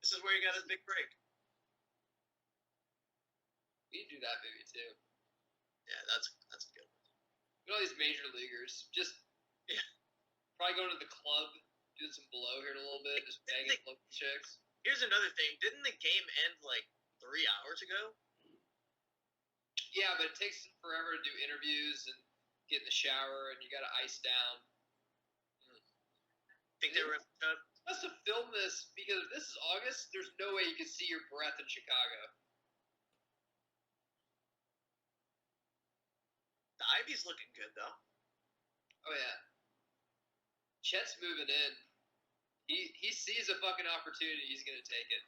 This is where he got his big break. We need to do that maybe too. Yeah, that's good. Look at all these major leaguers. Just Yeah. probably going to the club, doing some blow here in a little bit, just banging local chicks. Here's another thing. Didn't the game end like 3 hours ago? Yeah, but it takes them forever to do interviews and get in the shower, and you got to ice down. Think they were in the tub? Must have filmed this because if this is August, there's no way you can see your breath in Chicago. The Ivy's looking good though. Oh yeah, Chet's moving in. He sees a fucking opportunity. He's gonna take it.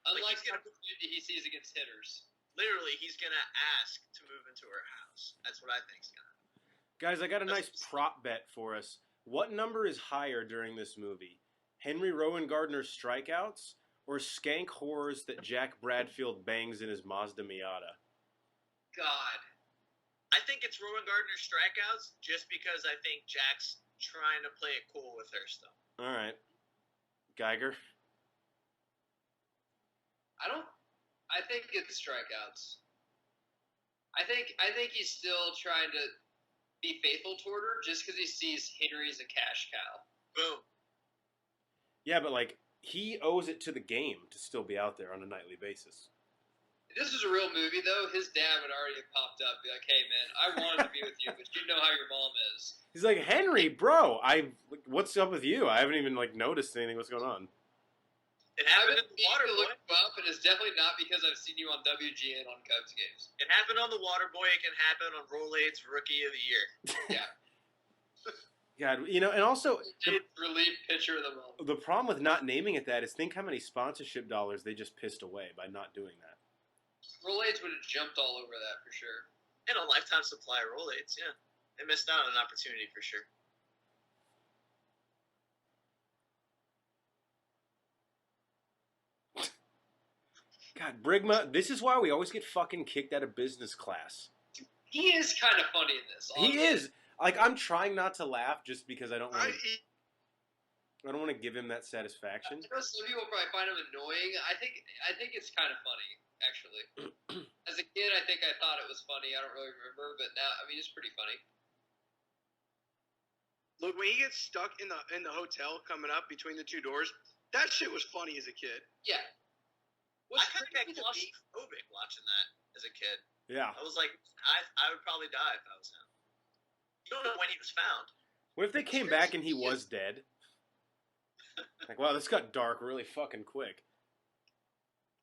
Like, Unlike he's the gonna- opportunity he sees against hitters. Literally, he's gonna ask to move into her house. That's what I think's gonna happen. Guys, I got a nice prop bet for us. What number is higher during this movie? Henry Rowan Gardner's strikeouts or skank whores that Jack Bradfield bangs in his Mazda Miata? God. I think it's Rowan Gardner strikeouts just because I think Jack's trying to play it cool with her still. All right. Geiger? I think it's strikeouts. I think he's still trying to be faithful toward her just because he sees Henry as a cash cow. Boom. Yeah, but like, he owes it to the game to still be out there on a nightly basis. If this was a real movie, though, his dad would already have popped up, be like, "Hey, man, I wanted to be with you, but you know how your mom is." He's like, Henry, bro, what's up with you? I haven't even like noticed anything. What's going on? It I happened haven't in the Water Boy. look him up, and it's definitely not because I've seen you on WGN on Cubs games. It happened on the Water Boy. It can happen on Rolaids Rookie of the Year. Yeah, God, and also relief pitcher of the month. the problem with not naming it that is think how many sponsorship dollars they just pissed away by not doing that. Rolaids would have jumped all over that for sure. And a lifetime supply of Rolaids, yeah. They missed out on an opportunity for sure. God, Brigma, this is why we always get fucking kicked out of business class. He is kind of funny in this. He honestly. is. Like, I'm trying not to laugh just because I don't want to give him that satisfaction. I know some people probably find him annoying. I think it's kind of funny, actually. As a kid, I think I thought it was funny. I don't really remember, but now, I mean, it's pretty funny. Look, when he gets stuck in the hotel coming up between the two doors, that shit was funny as a kid. Yeah. I kind of got claustrophobic watching that as a kid. Yeah. I was like, I would probably die if I was him. You don't know when he was found. What if they came back and he was dead? Like, wow, this got dark really fucking quick.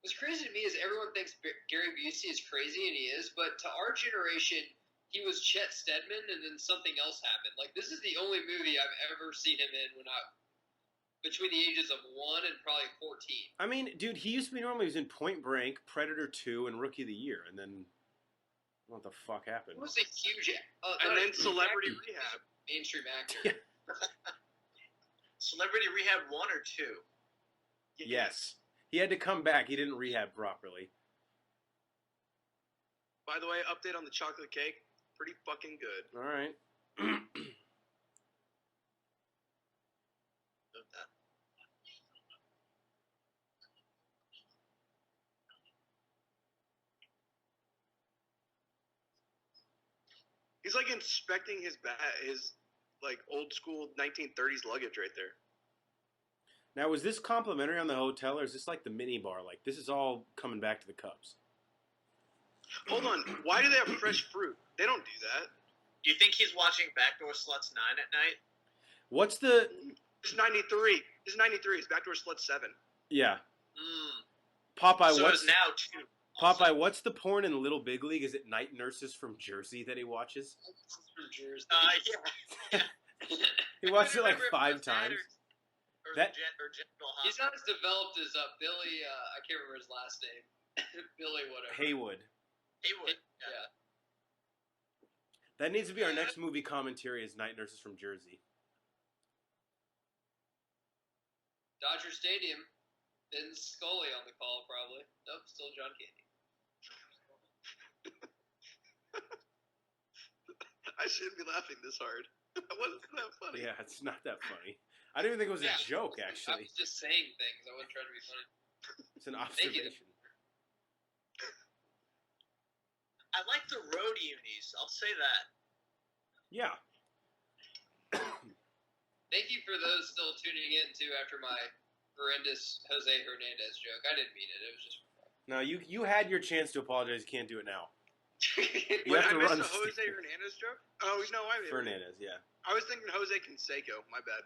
What's crazy to me is everyone thinks Gary Busey is crazy, and he is, but to our generation, he was Chet Stedman, and then something else happened. Like, this is the only movie I've ever seen him in between the ages of 1 and probably 14. I mean, dude, he used to be normal. He was in Point Break, Predator 2, and Rookie of the Year, and then what the fuck happened? He was a huge And then Celebrity Rehab. mainstream actor. Celebrity Rehab 1 or 2? Yes. He had to come back. He didn't rehab properly. By the way, update on the chocolate cake. Pretty fucking good. All right. Note that. He's like inspecting his like old school 1930s luggage right there. Now, was this complimentary on the hotel, or is this like the mini bar? Like, this is all coming back to the Cubs. Hold on, why do they have fresh fruit? They don't do that. Do you think he's watching Backdoor Sluts 9 at night? What's the... It's 93. This is 93. It's Backdoor Slut 7. Yeah. Mm. Popeye, So what's... it's now 2. Popeye, what's the porn in Little Big League? Is it Night Nurses from Jersey that he watches? From Jersey. Yeah. He watched it like Remember if 5 was that times. Or That- General He's Hospital. not as developed as Billy, I can't remember his last name. Billy whatever. Haywood. Haywood. Yeah. That needs to be our next movie commentary is Night Nurses from Jersey. Dodger Stadium. Then Scully on the call, probably. Nope, still John Candy. I shouldn't be laughing this hard. That wasn't that funny. Yeah, it's not that funny. I don't even think it was a joke, I actually. was just saying things. I wasn't trying to be funny. It's an Thank you. observation. I like the road unis. I'll say that. Yeah. Thank you for those still tuning in too after my horrendous Jose Hernandez joke. I didn't mean it. It was just. No, you had your chance to apologize. You can't do it now. You Wait, have to I missed run the Jose Steve. Hernandez joke? Oh, no, Fernandez, yeah. I was thinking Jose Canseco. My bad.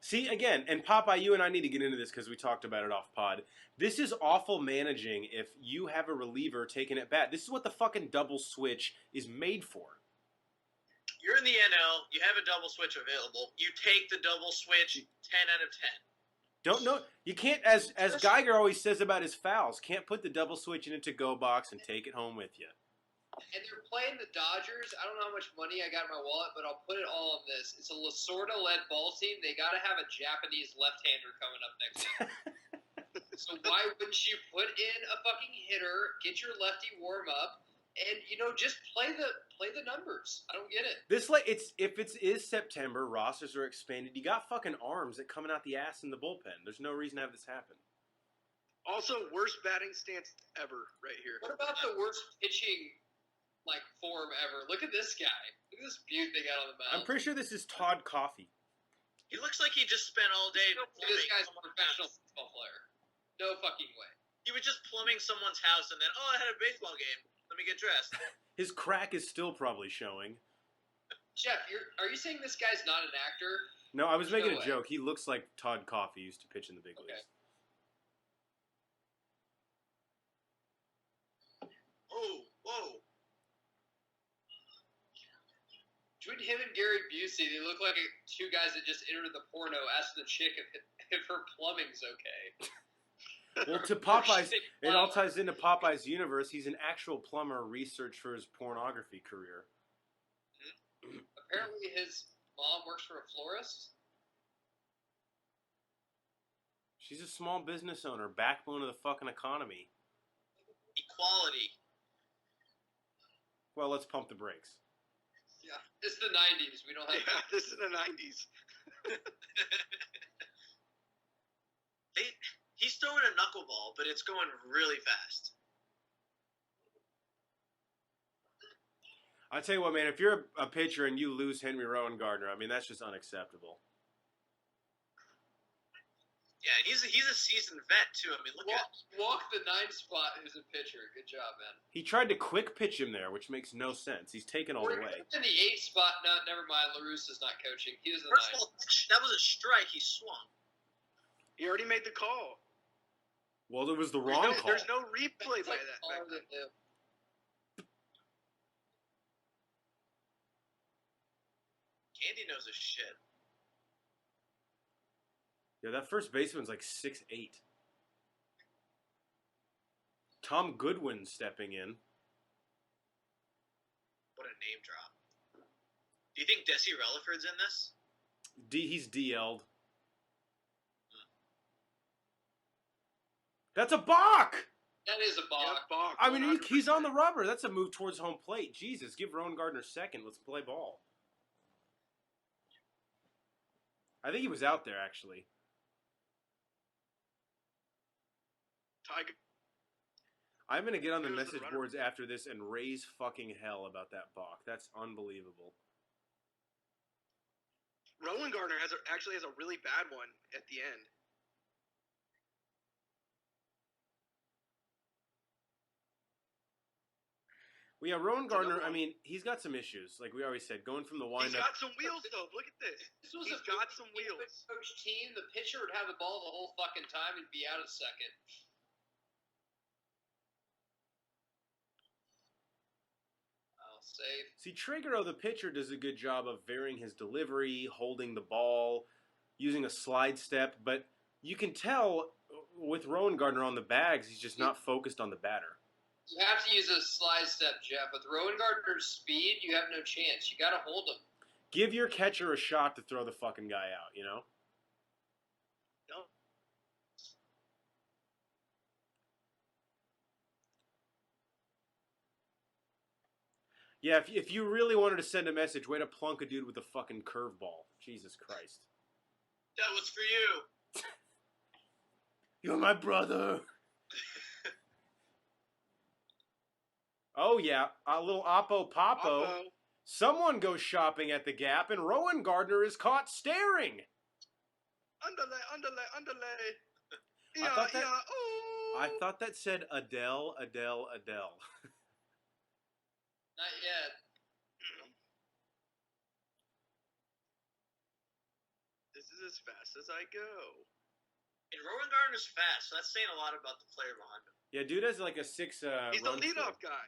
See, again, and Popeye, you and I need to get into this because we talked about it off pod. This is awful managing if you have a reliever taking at bat. This is what the fucking double switch is made for. You're in the NL. You have a double switch available. You take the double switch 10 out of 10. Don't know. You can't, as Geiger always says about his fouls, can't put the double switch in a to-go box and take it home with you. And they're playing the Dodgers. I don't know how much money I got in my wallet, but I'll put it all on this. It's a Lasorda-led ball team. They got to have a Japanese left-hander coming up next year. So why wouldn't you put in a fucking hitter, get your lefty warm up, and just play the numbers? I don't get it. This if it is September, rosters are expanded. You got fucking arms that coming out the ass in the bullpen. There's no reason to have this happen. Also, worst batting stance ever right here. What about the worst pitching form ever? Look at this guy. Look at this butte they got on the mound. I'm pretty sure this is Todd Coffey. He looks like he just spent all day This guy's a someone's professional house. football player. No fucking way. He was just plumbing someone's house and then, I had a baseball game. Let me get dressed. His crack is still probably showing. Jeff, are you saying this guy's not an actor? No, I was There's making no a way. joke. He looks like Todd Coffey used to pitch in the big Okay. leagues. Oh, whoa. Between him and Gary Busey, they look like two guys that just entered the porno, asked the chick if her plumbing's okay. Well, to Popeye's, it all ties into Popeye's universe. He's an actual plumber researched for his pornography career. Apparently his mom works for a florist. She's a small business owner, backbone of the fucking economy. Equality. Well, let's pump the brakes. Yeah. It's the 90s. We don't have Yeah, this is the 90s. He's throwing a knuckleball, but it's going really fast. I tell you what, man, if you're a pitcher and you lose Henry Rowan Gardner, I mean, that's just unacceptable. Yeah, he's a seasoned vet too. I mean, look at walk the 9 spot who's a pitcher. Good job, man. He tried to quick pitch him there, which makes no sense. He's taken all the way. In the 8 spot, no, never mind. LaRussa's not coaching. He was the 9. First of all, that was a strike. He swung. He already made the call. Well, it was the wrong call. There's no replay by that. Back then. Candy knows his shit. Yeah, that first baseman's like 6'8". Tom Goodwin stepping in. What a name drop. Do you think Desi Relaford's in this? He's DL'd. That's a balk! That is a balk. Yeah, balk, I mean, 100%. he's on the rubber. That's a move towards home plate. Jesus, give Rowan Gardner second. Let's play ball. I think he was out there, actually. Tiger. I'm going to get on the He was the message runner. boards after this and raise fucking hell about that balk. That's unbelievable. Rowan Gardner actually has a really bad one at the end. Well, yeah, Rowan That's Gardner, another I one. mean, he's got some issues. Like we always said, going from the He's windup. got some wheels, though. Look at this. This was He's a got some wheels. coach team. The pitcher would have the ball the whole fucking time and be out of second. I'll save. See, Trigero, the pitcher, does a good job of varying his delivery, holding the ball, using a slide step, but you can tell with Rowan Gardner on the bags, he's just not focused on the batter. You have to use a slide step, Jeff. With Rowan Gardner's speed, you have no chance. You got to hold him. Give your catcher a shot to throw the fucking guy out, you know? No. Yeah, if you really wanted to send a message, way to plunk a dude with a fucking curveball. Jesus Christ. That was for you. You're my brother. Oh, yeah. A little Oppo Popo. Oppo. Someone goes shopping at the Gap, and Rowan Gardner is caught staring. Underlay. I thought that said Adele. Not yet. This is as fast as I go. And Rowan Gardner's fast, so that's saying a lot about the player behind him. Yeah, dude has like a 6 He's the run leadoff score. guy.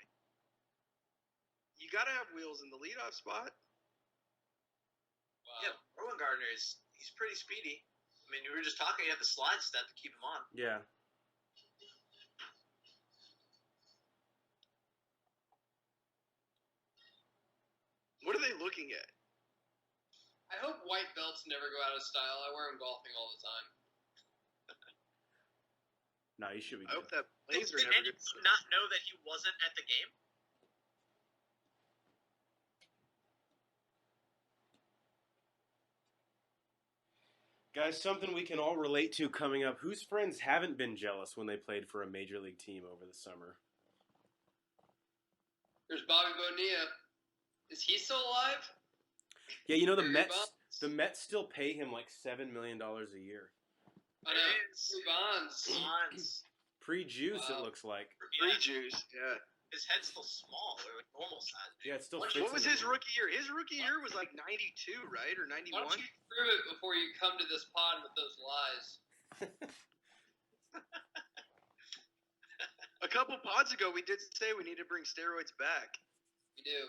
You gotta have wheels in the leadoff spot. Wow. Yeah, Rowan Gardner he's pretty speedy. I mean, we were just talking, you have the slide step to keep him on. Yeah. What are they looking at? I hope white belts never go out of style. I wear them golfing all the time. No, you should be I good. hope that Did laser anyone never gets. not know that he wasn't at the game? Guys, something we can all relate to coming up. Whose friends haven't been jealous when they played for a major league team over the summer? There's Bobby Bonilla. Is he still alive? Yeah, you know the Barry Mets. Bonds? The Mets still pay him like $7 million a year. I know. Barry Bonds. Bonds. Pre-juice, Wow. it looks like. Free juice, yeah. His head's still small. Or like normal size. Yeah, it still What fits. What was in the his room. rookie year? His rookie year was like 92, right? Or Why 91? don't you prove it before you come to this pod with those lies? A couple pods ago, we did say we need to bring steroids back. You do.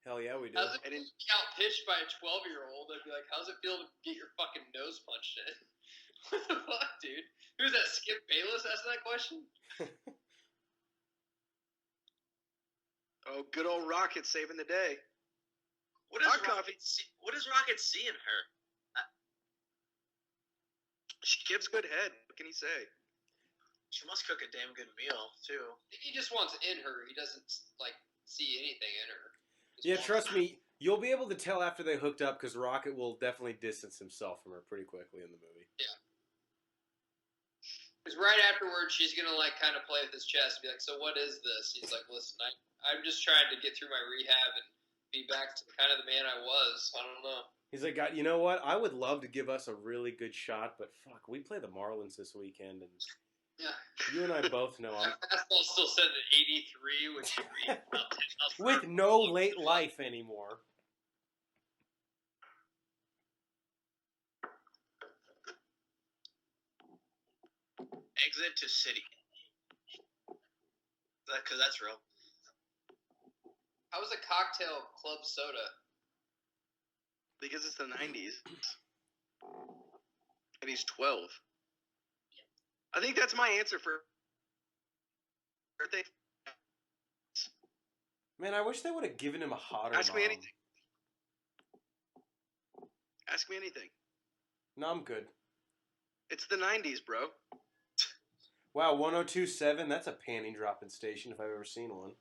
Hell yeah, we do. How's it And feel to be outpitched by a 12-year-old? I'd be like, how's it feel to get your fucking nose punched in? What the fuck, dude? Who's that? Skip Bayless asking that question? Oh, good old Rocket saving the day. What does Hot coffee. What does Rocket see in her? She gives good head. What can he say? She must cook a damn good meal too. I think he just wants in her. He doesn't, like, see anything in her. Just Yeah, wants trust her. me, you'll be able to tell after they hooked up because Rocket will definitely distance himself from her pretty quickly in the movie. Because right afterwards, she's gonna like kind of play with his chest and be like, "So what is this?" He's like, "Listen, I'm just trying to get through my rehab and be back to kind of the man I was. I don't know." He's like, God, you know what? I would love to give us a really good shot, but fuck, we play the Marlins this weekend, and Yeah. you and I both know My fastball still set at 83, which you read about 10 with no late life anymore. Exit to city. Because that's real. How was a cocktail club soda? Because it's the 90s. And he's 12. I think that's my answer for birthday. Man, I wish they would have given him a hotter Ask me mom. anything. Ask me anything. No, I'm good. It's the 90s, bro. Wow, 102.7, that's a panty dropping station if I've ever seen one.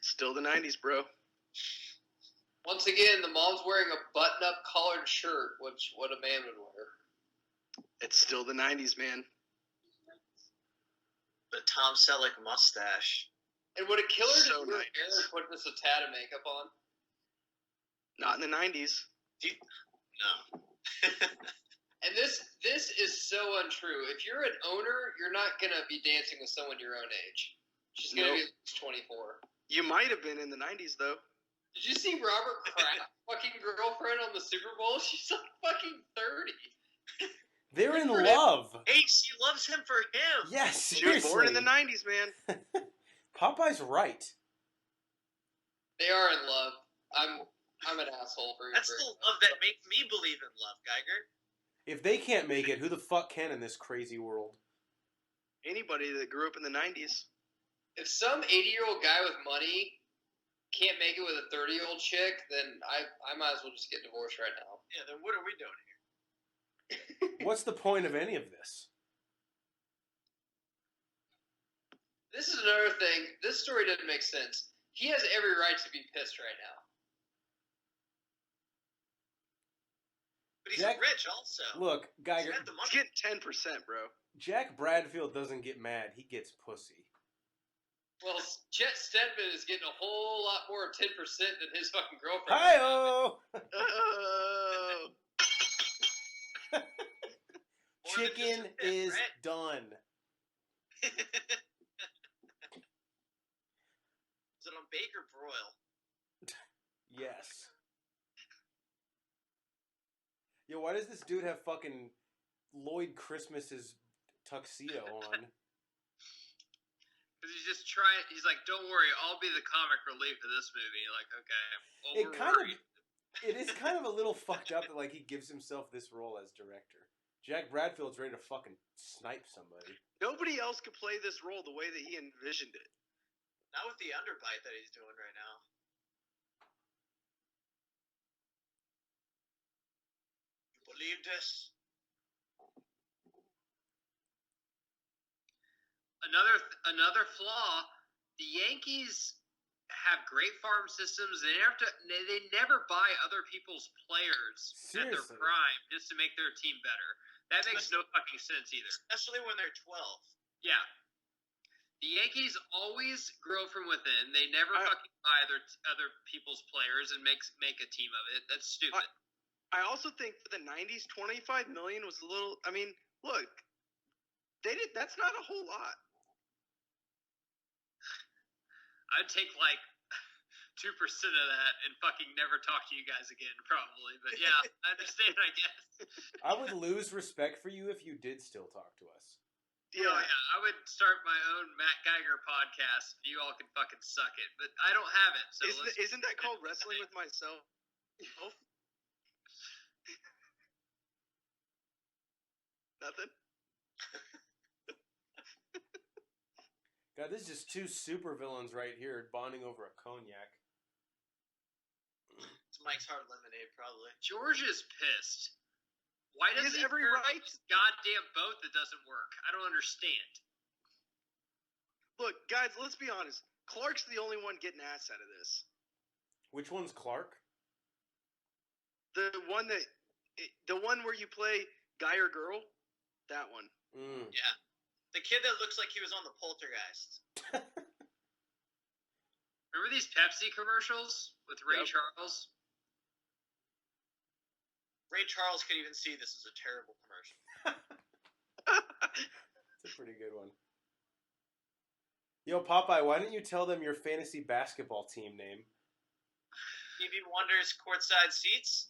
Still the 90s, bro. Once again, the mom's wearing a button-up collared shirt, which what a man would wear. It's still the 90s, man. The Tom Selleck mustache. And would it kill her So to wear nice. hair and put just a tad of makeup on? Not in the 90s. No. And this is so untrue. If you're an owner, you're not gonna be dancing with someone your own age. She's gonna be Nope. at least 24. You might have been in the 90s, though. Did you see Robert Kraft's fucking girlfriend on the Super Bowl? She's like fucking 30. They're in Good for him. love. Hey, she loves him for him. Yes, She was born in the seriously. 90s, man. Popeye's right. They are in love. I'm an asshole for That's the love that makes me believe in love, Geiger. If they can't make it, who the fuck can in this crazy world? Anybody that grew up in the 90s. If some 80-year-old guy with money can't make it with a 30-year-old chick, then I might as well just get divorced right now. Yeah, then what are we doing here? What's the point of any of this? This is another thing. This story doesn't make sense. He has every right to be pissed right now. But he's Jack- rich also. Look, Geiger, He's got the He's money. getting 10%, bro. Jack Bradfield doesn't get mad. He gets pussy. Well, Chet Steadman is getting a whole lot more 10% than his fucking girlfriend. Hi-oh! Oh. More than just Chicken a bit, is right? done. Is it on bake or broil? Yes. Yo, why does this dude have fucking Lloyd Christmas's tuxedo on? Because he's just trying. He's like, "Don't worry, I'll be the comic relief of this movie." Like, okay, well, It we're kind of, worried. it is kind of a little fucked up that like he gives himself this role as director. Jack Bradfield's ready to fucking snipe somebody. Nobody else could play this role the way that he envisioned it. Not with the underbite that he's doing right now. You believe this? Another flaw. The Yankees have great farm systems. They never buy other people's players at their Seriously. prime just to make their team better. That makes no fucking sense either. Especially when they're 12. Yeah. The Yankees always grow from within. They never I- fucking buy other people's players and make a team of it. That's stupid. I also think for the 90s, $25 million was a little. I mean, look, that's not a whole lot. I'd take like 2% of that and fucking never talk to you guys again, probably. But yeah, I understand, I guess. I would lose respect for you if you did still talk to us. Yeah. Oh, yeah, I would start my own Matt Geiger podcast. You all can fucking suck it, but I don't have it. So Isn't that called Wrestling with Myself? Oh. Nothing? God, this is just two supervillains right here bonding over a cognac. It's Mike's Hard Lemonade, probably. George is pissed. Why He does has he every care about right. this goddamn boat that doesn't work? I don't understand. Look, guys, let's be honest. Clark's the only one getting ass out of this. Which one's Clark? The one where you play guy or girl, that one. Mm. Yeah. The kid that looks like he was on the Poltergeist. Remember these Pepsi commercials with Ray Yep. Charles? Ray Charles could even see this is a terrible commercial. It's a pretty good one. Yo, Popeye, why didn't you tell them your fantasy basketball team name? Stevie Wonder's courtside seats.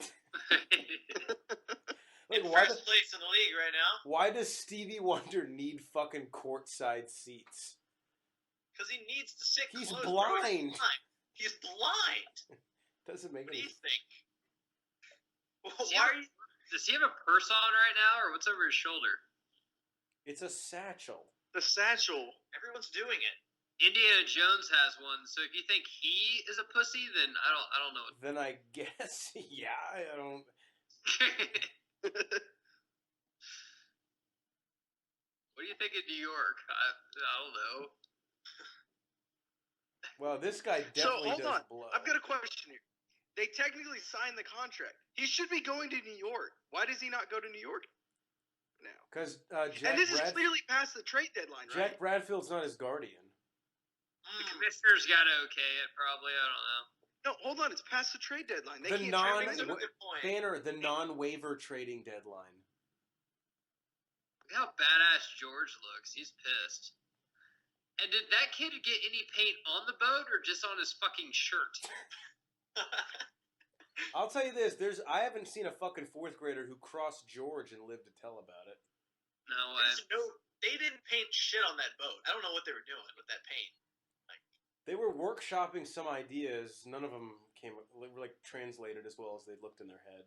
Like, In why, first place in the league right now. why does Stevie Wonder need fucking courtside seats? Because he needs to sit He's close. bro. blind. He's blind. Doesn't make What do any you think? Well, Does he why have- are you... Does he have a purse on right now, or what's over his shoulder? It's a satchel. The satchel. Everyone's doing it. Indiana Jones has one, so if you think he is a pussy, then I don't know. Then I guess, yeah, I don't... What do you think of New York? I don't know. Well, this guy definitely hold does on. blow. I've got a question here. They technically signed the contract. He should be going to New York. Why does he not go to New York now? Because And this is clearly past the trade deadline, right? Jack Bradfield's not his guardian. The commissioner's got to okay it, probably. I don't know. No, hold on. It's past the trade deadline. They The can't non- trade That's a him. good point. Banner, the non-waiver trading deadline. Look how badass George looks. He's pissed. And did that kid get any paint on the boat or just on his fucking shirt? I'll tell you this: I haven't seen a fucking fourth grader who crossed George and lived to tell about it. No way. They didn't paint shit on that boat. I don't know what they were doing with that paint. They were workshopping some ideas. None of them were like translated as well as they looked in their head.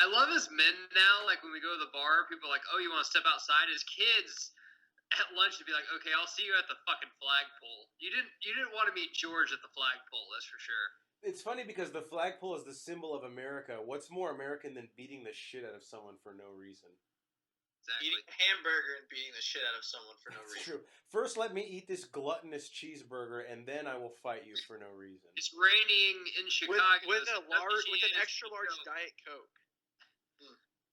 I love his men now. Like when we go to the bar, people are like, "Oh, you want to step outside?" His kids at lunch would be like, "Okay, I'll see you at the fucking flagpole." You didn't want to meet George at the flagpole, that's for sure. It's funny because the flagpole is the symbol of America. What's more American than beating the shit out of someone for no reason? Exactly. Eating a hamburger and beating the shit out of someone for no It's reason. true. First, let me eat this gluttonous cheeseburger, and then I will fight you for no reason. It's raining in Chicago. With so with an WGN extra large show- Diet Coke.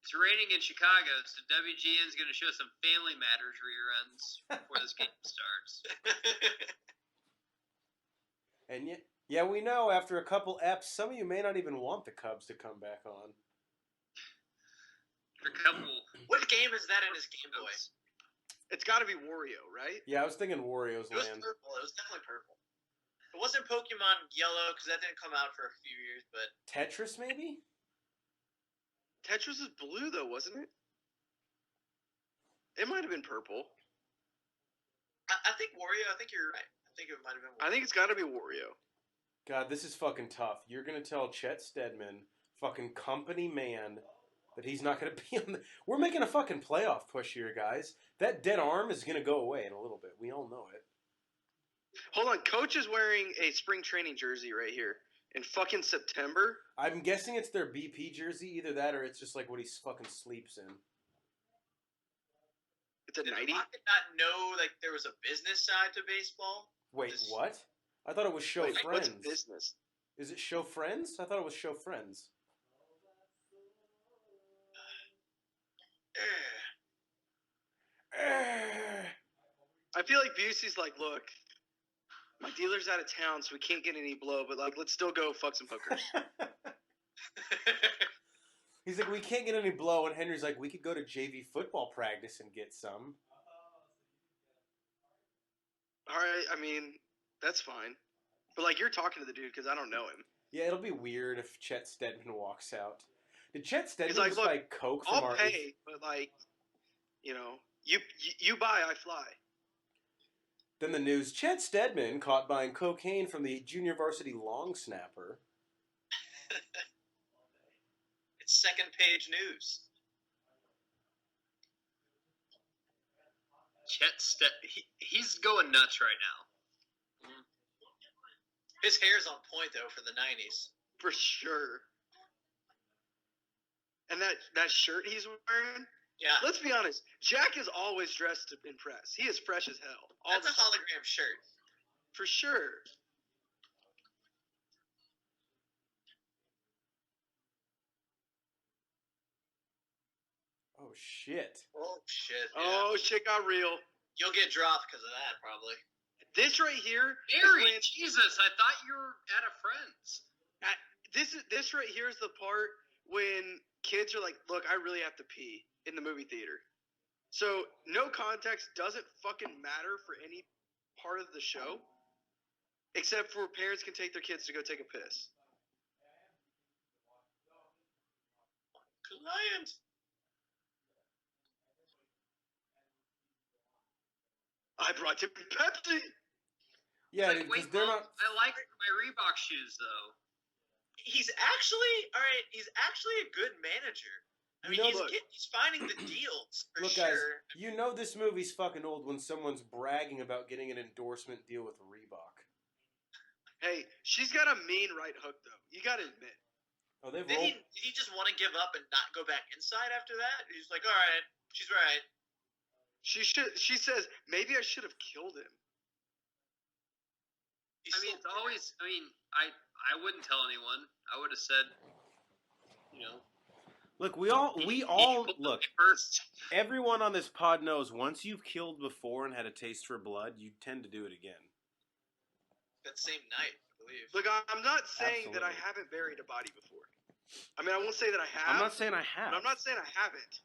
It's raining in Chicago, so WGN's going to show some Family Matters reruns before this game starts. And yeah, we know after a couple eps, some of you may not even want the Cubs to come back on. For a couple. What game is that in his Game Boy? It's got to be Wario, right? Yeah, I was thinking Wario's It was Land. purple. It was definitely purple. It wasn't Pokemon Yellow because that didn't come out for a few years, but Tetris, maybe? Tetris is blue though, wasn't it? It might have been purple. I think Wario. I think you're right. I think it might have been Wario. I think it's got to be Wario. God, this is fucking tough. You're gonna tell Chet Stedman, fucking company man, that he's not gonna be on the... We're making a fucking playoff push here, guys. That dead arm is gonna go away in a little bit. We all know it. Hold on, Coach is wearing a spring training jersey right here in fucking September. I'm guessing it's their BP jersey, either that or it's just like what he fucking sleeps in. It's a Did 90. Rocket not know like there was a business side to baseball? Wait, This- what? I thought it was Show Wait, what's Friends. business? Is it Show Friends? I thought it was Show Friends. I feel like Busey's like, look, my dealer's out of town, so we can't get any blow, but like, let's still go fuck some hookers. He's like, we can't get any blow, and Henry's like, we could go to JV football practice and get some. All right, I mean, that's fine. But like, you're talking to the dude because I don't know him. Yeah, it'll be weird if Chet Stedman walks out. Did Chet Stedman like, just look, buy Coke from I'll our... pay, but like, you know, you buy, I fly. Then the news, Chet Stedman caught buying cocaine from the junior varsity long snapper. It's second page news. He's going nuts right now. His hair's on point though for the '90s. For sure. And that shirt he's wearing, Yeah, let's be honest, Jack is always dressed to impress. He is fresh as hell. All that's the a time. hologram shirt. For sure. Oh, shit. Oh shit! Yeah. Oh, shit got real. You'll get dropped because of that probably. This right here is Barry, when- Jesus, I thought you were at a friend's. this right here is the part when kids are like, look, I really have to pee in the movie theater. So no context doesn't fucking matter for any part of the show, except for parents can take their kids to go take a piss. Client. I brought you Pepsi. Yeah, Like, because wait, they're Mom, not... I like my Reebok shoes though. He's actually all right. He's actually a good manager. I mean, No, he's look. he's finding the deals for Look, sure. guys, you know this movie's fucking old when someone's bragging about getting an endorsement deal with Reebok. Hey, she's got a mean right hook though. You gotta admit. Oh, they've Did rolled... he just want to give up and not go back inside after that? He's like, all right, she's right. She says maybe I should have killed him. He's I mean, still it's always. I mean, I wouldn't tell anyone. I would have said, you know. Look, we all look. First. Everyone on this pod knows once you've killed before and had a taste for blood, you tend to do it again. that same night, I believe. Look, I'm not saying that I Absolutely. haven't buried a body before. I mean, I won't say that I have. I'm not saying I have. But I'm not saying I haven't.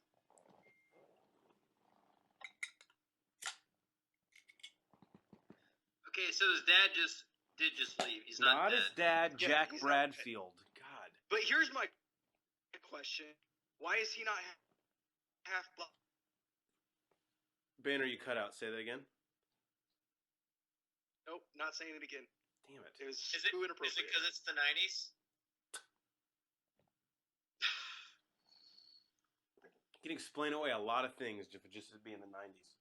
Okay, so his dad did just leave. He's not, Not his dead. dad, Yeah, Jack he's not dead. Bradfield. God. But here's my question: why is he not half black? Banner, you cut out. Say that again. Nope, not saying it again. Damn it. It was Is it too inappropriate. because it's the '90s? You can explain away a lot of things just to be in the 90s.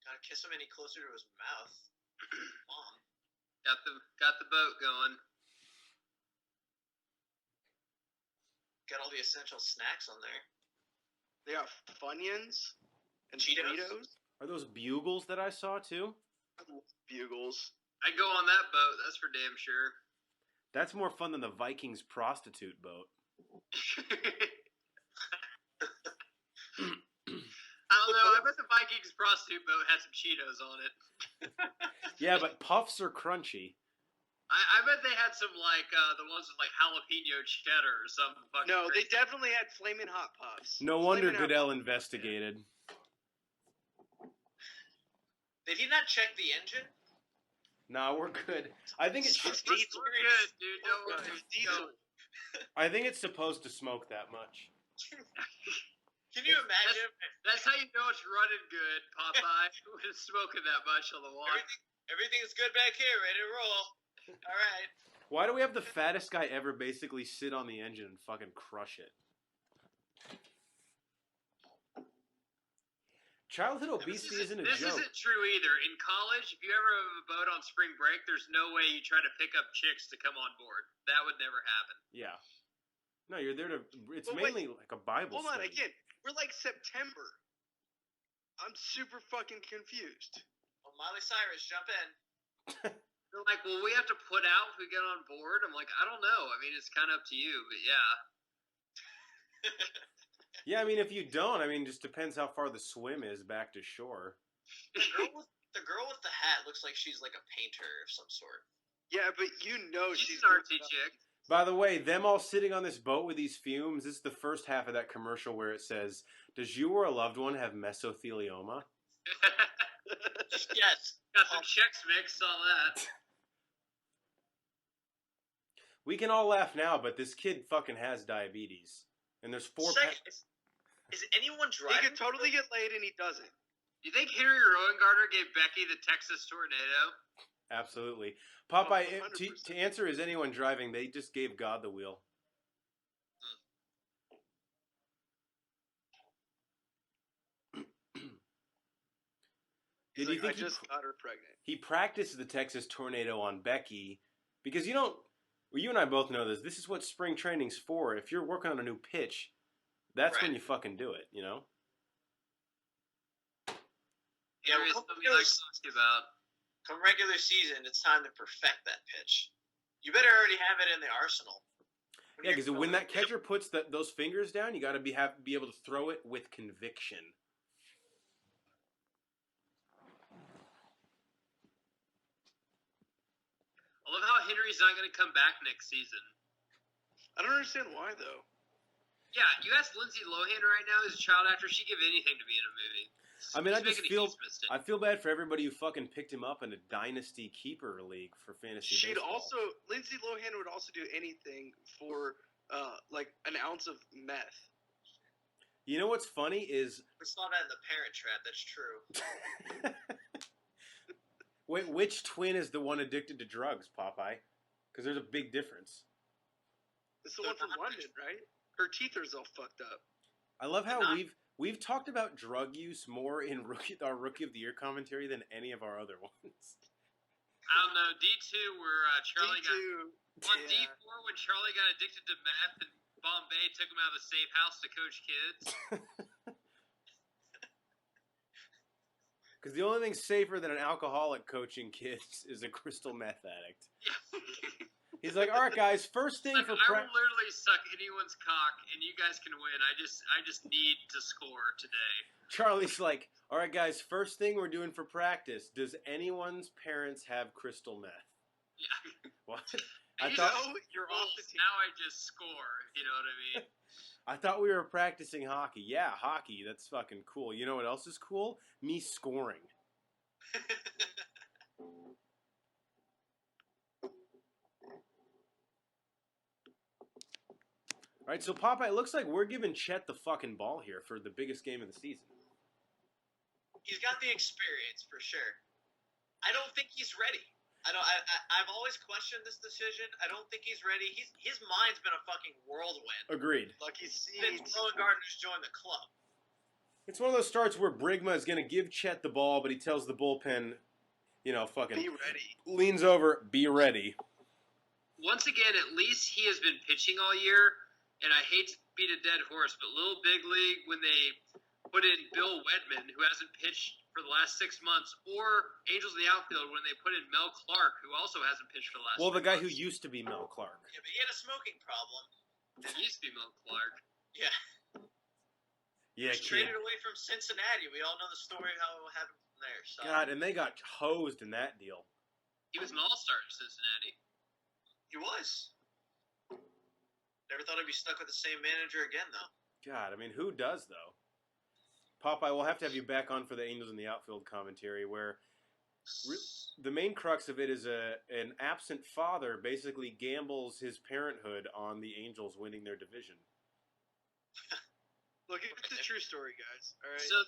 Gotta kiss him any closer to his mouth. Mom. Got the boat going. Got all the essential snacks on there. They got Funyuns and Cheetos? Cheetos. Are those bugles that I saw too? Bugles. I go on that boat. That's for damn sure. That's more fun than the Vikings prostitute boat. I don't know. I bet the Vikings prostitute boat had some Cheetos on it. Yeah, but puffs are crunchy. I bet they had some like the ones with like jalapeno cheddar or something. Fucking No, they crazy. definitely had Flamin' Hot Puffs. No wonder Flamin' Hot Goodell Puffs. investigated. Did he not check the engine? Nah, we're good. I think it's. We're good, dude. Don't No, worry. it's diesel. I think it's supposed to smoke that much. Can you imagine? That's how you know it's running good, Popeye. When it's smoking that much on the water. Everything's good back here, ready to roll. All right. Why do we have the fattest guy ever basically sit on the engine and fucking crush it? Childhood obesity isn't a This joke. isn't true either. In college, if you ever have a boat on spring break, there's no way you try to pick up chicks to come on board. That would never happen. Yeah. No, you're there to. It's But wait, mainly like a Bible Hold on, study. again. We're like September. I'm super fucking confused. Well, Miley Cyrus, jump in. They're like, well, we have to put out if we get on board. I'm like, I don't know. I mean, it's kind of up to you, but yeah. Yeah, I mean, if you don't, I mean, just depends how far the swim is back to shore. The girl with the hat looks like she's like a painter of some sort. Yeah, but you know She's she's an artsy chick. By the way, them all sitting on this boat with these fumes, this is the first half of that commercial where it says, "Does you or a loved one have mesothelioma?" Yes. Got some checks mixed on that. We can all laugh now, but this kid fucking has diabetes. And there's four... Second, is anyone He driving? could totally get laid and he doesn't. You think Henry Rowengartner gave Becky the Texas tornado? Absolutely. Popeye, Oh, 100%. to answer, is anyone driving? They just gave God the wheel. He's Did you like, think I just got her pregnant. he practiced the Texas tornado on Becky? Because you don't... Well, you and I both know this. This is what spring training's for. If you're working on a new pitch, that's when Right. you fucking do it, you know? Yeah, There is well, something he likes to talk about. come regular season, it's time to perfect that pitch. You better already have it in the arsenal. Yeah, because when that catcher puts those fingers down, you got to be able to throw it with conviction. I love how Henry's not going to come back next season. I don't understand why though. Yeah, you ask Lindsay Lohan right now, as a child actor, she'd give anything to be in a movie. I mean, He's making a huge mistake. I feel bad for everybody who fucking picked him up in a dynasty keeper league for fantasy baseball. Lindsay Lohan would also do anything for like an ounce of meth. You know what's funny is We saw that in the Parent Trap. That's true. wait, which twin is the one addicted to drugs, Popeye? Because there's a big difference. It's the one from London, right? Her teeth are all fucked up. I love how Not- we've talked about drug use more in our Rookie of the Year commentary than any of our other ones. I don't know, D2 where Charlie got... D2, On yeah. D4 when Charlie got addicted to meth and Bombay took him out of the safe house to coach kids. Because the only thing safer than an alcoholic coaching kids is a crystal meth addict. He's like, all right, guys, first thing Like, for I will literally suck anyone's cock and you guys can win. I just need to score today. Charlie's like, all right, guys, first thing we're doing for practice, does anyone's parents have crystal meth? Yeah. What? You know, you're off the team. Now I just score, if you know what I mean. I thought we were practicing hockey. Yeah, hockey, that's fucking cool. You know what else is cool? Me scoring. All right, so Popeye, it looks like we're giving Chet the fucking ball here for the biggest game of the season. He's got the experience for sure. I don't think he's ready. I've always questioned this decision. I don't think he's ready. His mind's been a fucking whirlwind Agreed. Lucky since Seeds. Rowan Gardner's joined the club. It's one of those starts where Brigma is going to give Chet the ball, but he tells the bullpen, fucking Be ready. leans over, be ready. Once again, at least he has been pitching all year, and I hate to beat a dead horse, but Little Big League, when they put in Bill Wedman, who hasn't pitched for the last 6 months, or Angels in the outfield when they put in Mel Clark, who also hasn't pitched for the last 6 Well, the guy who months. used to be Mel Clark. Yeah, but he had a smoking problem. He used to be Mel Clark. Yeah. Yeah, He was traded away from Cincinnati. We all know the story how it happened from there. So. God, and they got hosed in that deal. He was an all-star in Cincinnati. He was. Never thought I'd be stuck with the same manager again, though. God, I mean, who does, though? Popeye, we'll have to have you back on for the Angels in the Outfield commentary, where the main crux of it is an absent father basically gambles his parenthood on the Angels winning their division. Look, it's a true story, guys. All right. So a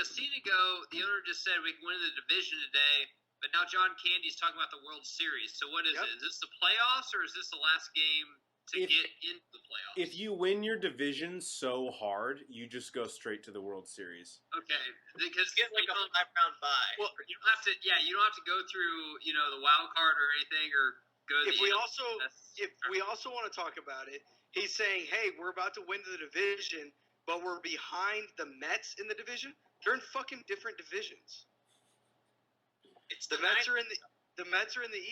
scene ago, the owner just said we can win the division today, but now John Candy's talking about the World Series. So what is it? Is this the playoffs, or is this the last game to get into the playoffs? If you win your division so hard, you just go straight to the World Series. Okay, because Get like a 5-round bye. Well, you don't have to. Yeah, you don't have to go through the wild card or anything, or go. If we also want to talk about it, he's saying, "Hey, we're about to win the division, but we're behind the Mets in the division. They're in fucking different divisions. It's The Mets are in the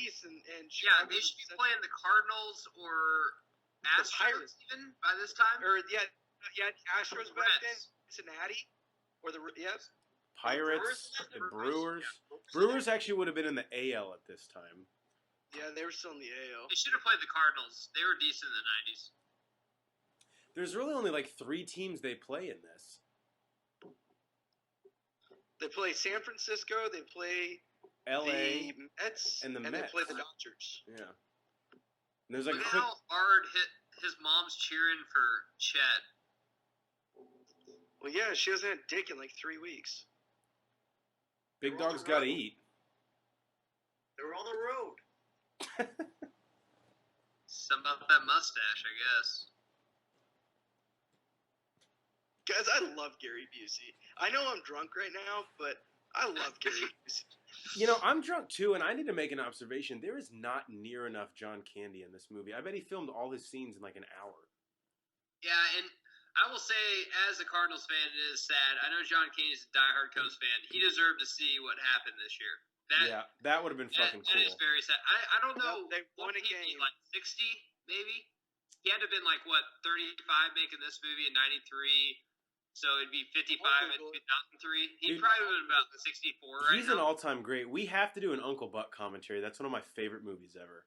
East, and Yeah, Chicago's they should be in the playing the Cardinals or Astros Pirates. even by this time. Or Astros back then, Reds. Cincinnati, or the Pirates, the Brewers. Yeah. Brewers actually would have been in the AL at this time. Yeah, they were still in the AL. They should have played the Cardinals. They were decent in the 90s. There's really only like 3 teams they play in this. They play San Francisco. They play LA the Mets, and the they Mets. play the Dodgers. Yeah. And there's like Look a at quick. how hard his mom's cheering for Chet. Well, yeah, she hasn't had dick in like 3 weeks. Big dog's got to eat. They were on the road. Something about that mustache, I guess. Guys, I love Gary Busey. I know I'm drunk right now, but I love Gary Busey. I'm drunk too, and I need to make an observation. There is not near enough John Candy in this movie. I bet he filmed all his scenes in like an hour. Yeah, and I will say, as a Cardinals fan, it is sad. I know John Candy's a diehard Cubs fan. He deserved to see what happened this year. That would have been fucking cool. That is very sad. I don't know. Well, they won what a he'd be, game. like 60, maybe? He had to have been like, 35 making this movie in 93. So it'd be 55 in 2003. He'd Dude, probably been about 64 right He's now. an all-time great. We have to do an Uncle Buck commentary. That's one of my favorite movies ever.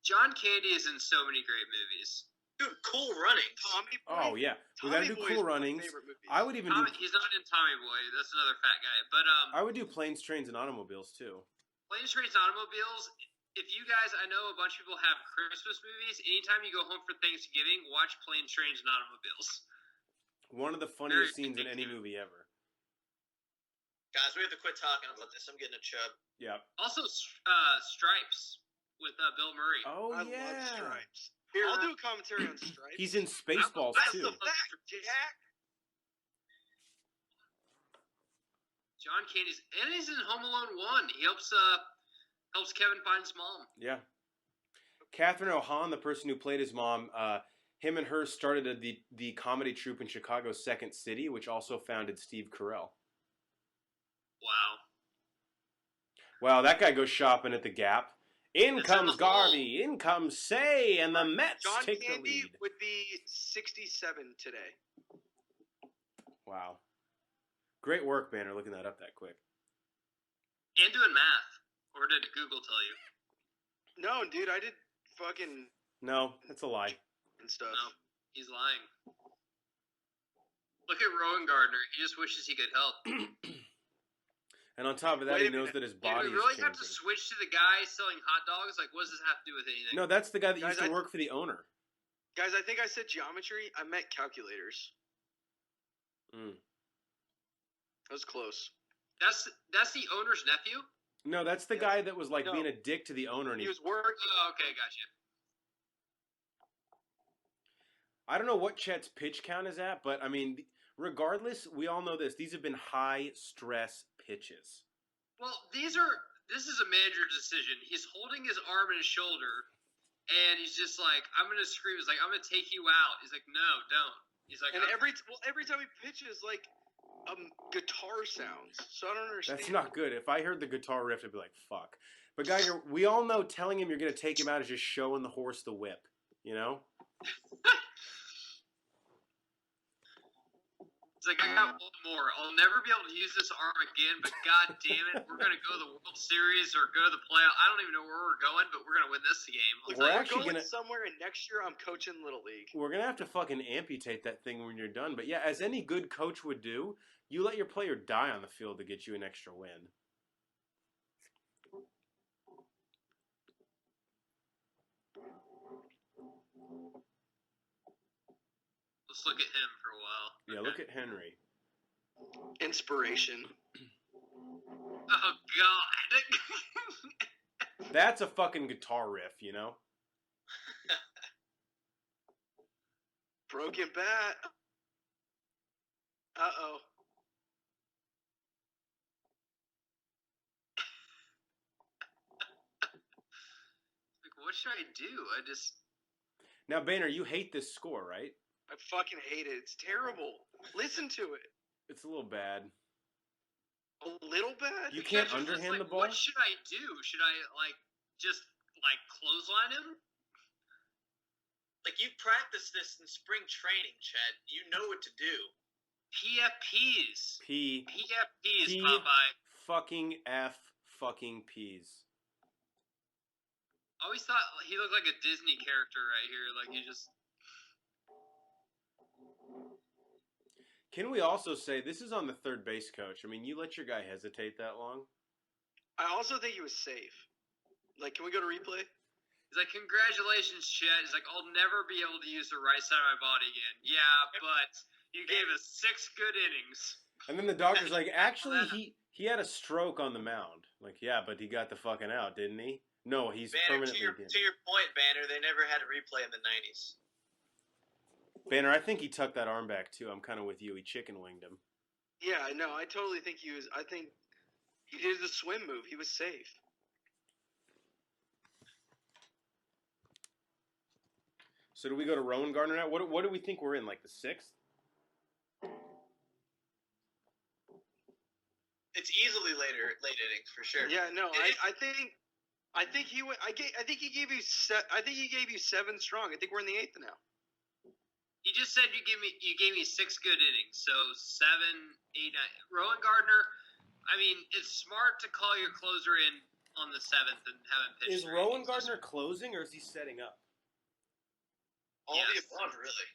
John Candy is in so many great movies. Dude, Cool Runnings. Tommy Boy. Oh yeah, we gotta do Tommy Boy is Cool one of my Runnings. favorite movies. I would even do. He's not in Tommy Boy. That's another fat guy. But I would do Planes, Trains, and Automobiles too. Planes, Trains, and Automobiles. If you guys, I know a bunch of people have Christmas movies. Anytime you go home for Thanksgiving, watch Planes, Trains, and Automobiles. One of the funniest Very scenes in any addictive. movie ever. Guys, we have to quit talking about this. I'm getting a chub. Yeah. Also, Stripes with Bill Murray. Oh I yeah. love Stripes. I'll do a commentary on Stripes. He's in Spaceballs That's too. the fact, Jack. John Candy's, and he's in Home Alone 1. He helps Kevin find his mom. Yeah. Catherine O'Hahn, the person who played his mom, him and her started the comedy troupe in Chicago's Second City, which also founded Steve Carell. Wow. Wow, that guy goes shopping at the Gap. In It's in comes the hole. Garvey, in comes Say, and the Mets John take the Candy lead. would be 67 today. Wow. Great work, Banner, looking that up that quick. And doing math. Or did Google tell you? No, dude, I did fucking No, that's a lie. and stuff. No, he's lying. Look at Rowan Gardner. He just wishes he could help. And on top of that, Wait he a knows minute. that his Do body we really is have to changing. switch to the guy selling hot dogs? Like, what does this have to do with anything? No, that's the guy that Guys, used to work for the owner. Guys, I think I said geometry. I meant calculators. Mm. That was close. That's the owner's nephew? No, that's the Yeah. guy that was like No. being a dick to the owner. And He he, was working. Oh, okay, gotcha. I don't know what Chet's pitch count is at, but I mean, Regardless, we all know this. These have been high-stress pitches. Well, this is a manager decision. He's holding his arm and his shoulder, and he's just like, I'm going to scream. He's like, I'm going to take you out. He's like, no, don't. He's like, and every time he pitches, like, guitar sounds. So I don't understand. That's not good. If I heard the guitar riff, I'd be like, fuck. But Geiger, we all know telling him you're going to take him out is just showing the horse the whip, you know? It's like, I got one more. I'll never be able to use this arm again, but god damn it, we're going to go to the World Series or go to the playoff. I don't even know where we're going, but we're going to win this game. We're actually going somewhere, and next year I'm coaching Little League. We're going to have to fucking amputate that thing when you're done. But yeah, as any good coach would do, you let your player die on the field to get you an extra win. Let's look at him for a while. Yeah, look at Henry. Inspiration. Oh, God. That's a fucking guitar riff, you know? Broken bat. Uh-oh. Like, what should I do? Now, Boehner, you hate this score, right? I fucking hate it. It's terrible. Listen to it. It's a little bad. A little bad? You can't Just, underhand like, the ball? What should I do? Should I, just clothesline him? Like, you practiced this in spring training, Chad. You know what to do. PFPs. PFPs, P Popeye. fucking F fucking P's. I always thought he looked like a Disney character right here. Like, he just... Can we also say, this is on the third base coach. I mean, you let your guy hesitate that long? I also think he was safe. Like, can we go to replay? He's like, congratulations, Chet. He's like, I'll never be able to use the right side of my body again. Yeah, but you gave us 6 good innings. And then the doctor's like, actually, he had a stroke on the mound. Like, yeah, but he got the fucking out, didn't he? No, he's Banner, permanently to your point, Banner, they never had a replay in the 90s. Banner, I think he tucked that arm back, too. I'm kind of with you. He chicken winged him. Yeah, no, I totally think he was. I think he did the swim move. He was safe. So do we go to Rowan Gardner now? What do we think we're in, like the 6th? It's easily late innings for sure. Yeah, no, I think he went. I think he gave you 7 strong. I think we're in the 8th now. He just said you gave me 6 good innings, so 7, 8, 9. Rowan Gardner, I mean, it's smart to call your closer in on the 7th and have him pitch. Is Rowan Gardner closing or is he setting up? All the above, really.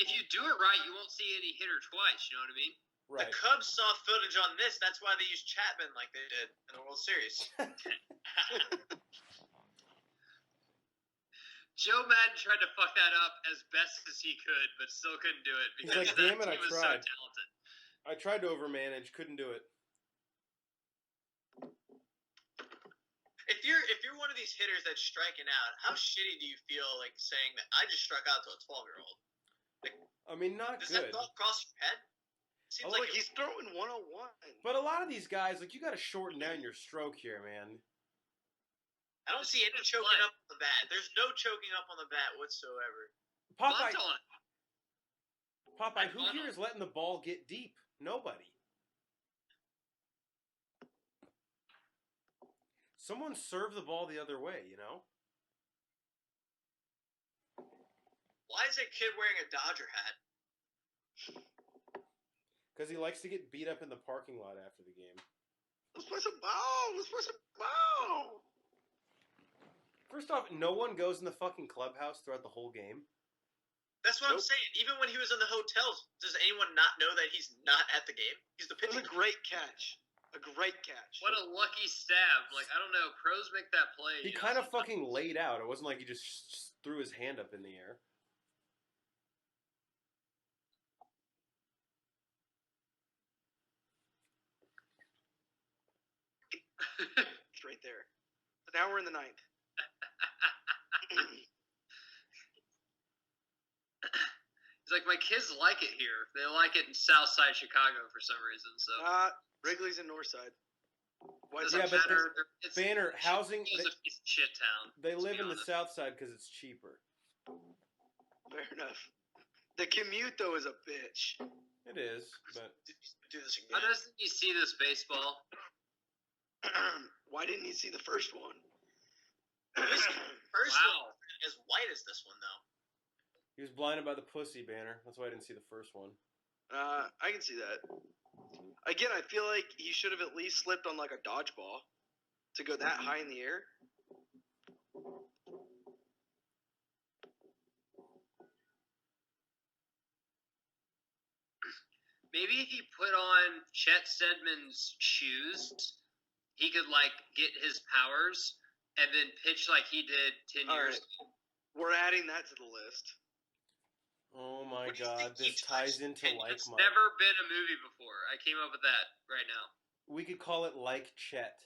If you do it right, you won't see any hitter twice. You know what I mean? Right. The Cubs saw footage on this. That's why they used Chapman like they did in the World Series. Joe Madden tried to fuck that up as best as he could, but still couldn't do it because He's like, damn it, I he was tried. so talented. I tried to overmanage, couldn't do it. If you're one of these hitters that's striking out, how shitty do you feel like saying that I just struck out to a 12-year-old? Like, I mean, not does good. that thought cross your head? Seems Oh, like look, he's throwing 101. But a lot of these guys, like, you got to shorten down your stroke here, man. I don't see any choking up on the bat. There's no choking up on the bat whatsoever. Popeye, Bunt on it. Popeye, who here is letting the ball get deep? Nobody. Someone serve the ball the other way, you know? Why is that kid wearing a Dodger hat? Because he likes to get beat up in the parking lot after the game. Let's play some ball. Let's play some ball. First off, no one goes in the fucking clubhouse throughout the whole game. That's what I'm saying. Even when he was in the hotels, does anyone not know that he's not at the game? He's the It was pitcher. a great catch. A great catch. What a lucky stab. Like, I don't know. Pros make that play. He you know, kind of sometimes. fucking laid out. It wasn't like he just threw his hand up in the air. It's right there. So now we're in the 9th. He's He's like, my kids like it here. They like it in Southside Chicago for some reason. So Wrigley's in Northside. Why doesn't Yeah, but matter. It's Banner, housing, Chicago's a piece of shit town. they let's live be in the honest. South Side because it's cheaper. Fair enough. The commute though is a bitch. It is, but Do this How again. doesn't he see this baseball? Why didn't you see the first one? First Wow. one as white as this one though. he was blinded by the pussy, Banner. That's why I didn't see the first one. I can see that. Again, I feel like he should have at least slipped on like a dodgeball to go that high in the air. Maybe if he put on Chet Stedman's shoes, he could like get his powers and then pitch like he did 10 All years right. ago. We're adding that to the list. Oh my What do you God, think he this ties touched? into Like It's Mike. never been a movie before. I came up with that right now. We could call it Like Chet.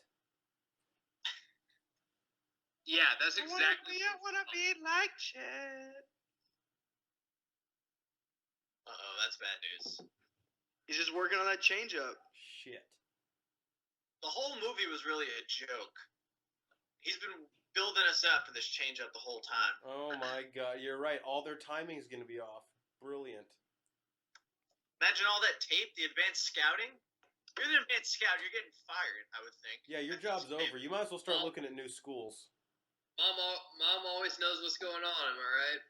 Yeah, that's exactly. I wanna be like Chet. Uh-oh, that's bad news. He's just working on that changeup. Shit. The whole movie was really a joke. He's been building us up for this change up the whole time. Oh my God, you're right. All their timing is going to be off. Brilliant. Imagine all that tape, the advanced scouting. You're the advanced scout, you're getting fired, I would think. Yeah, your job's over. You might as well start looking at new schools. Mom always knows what's going on. Am I right?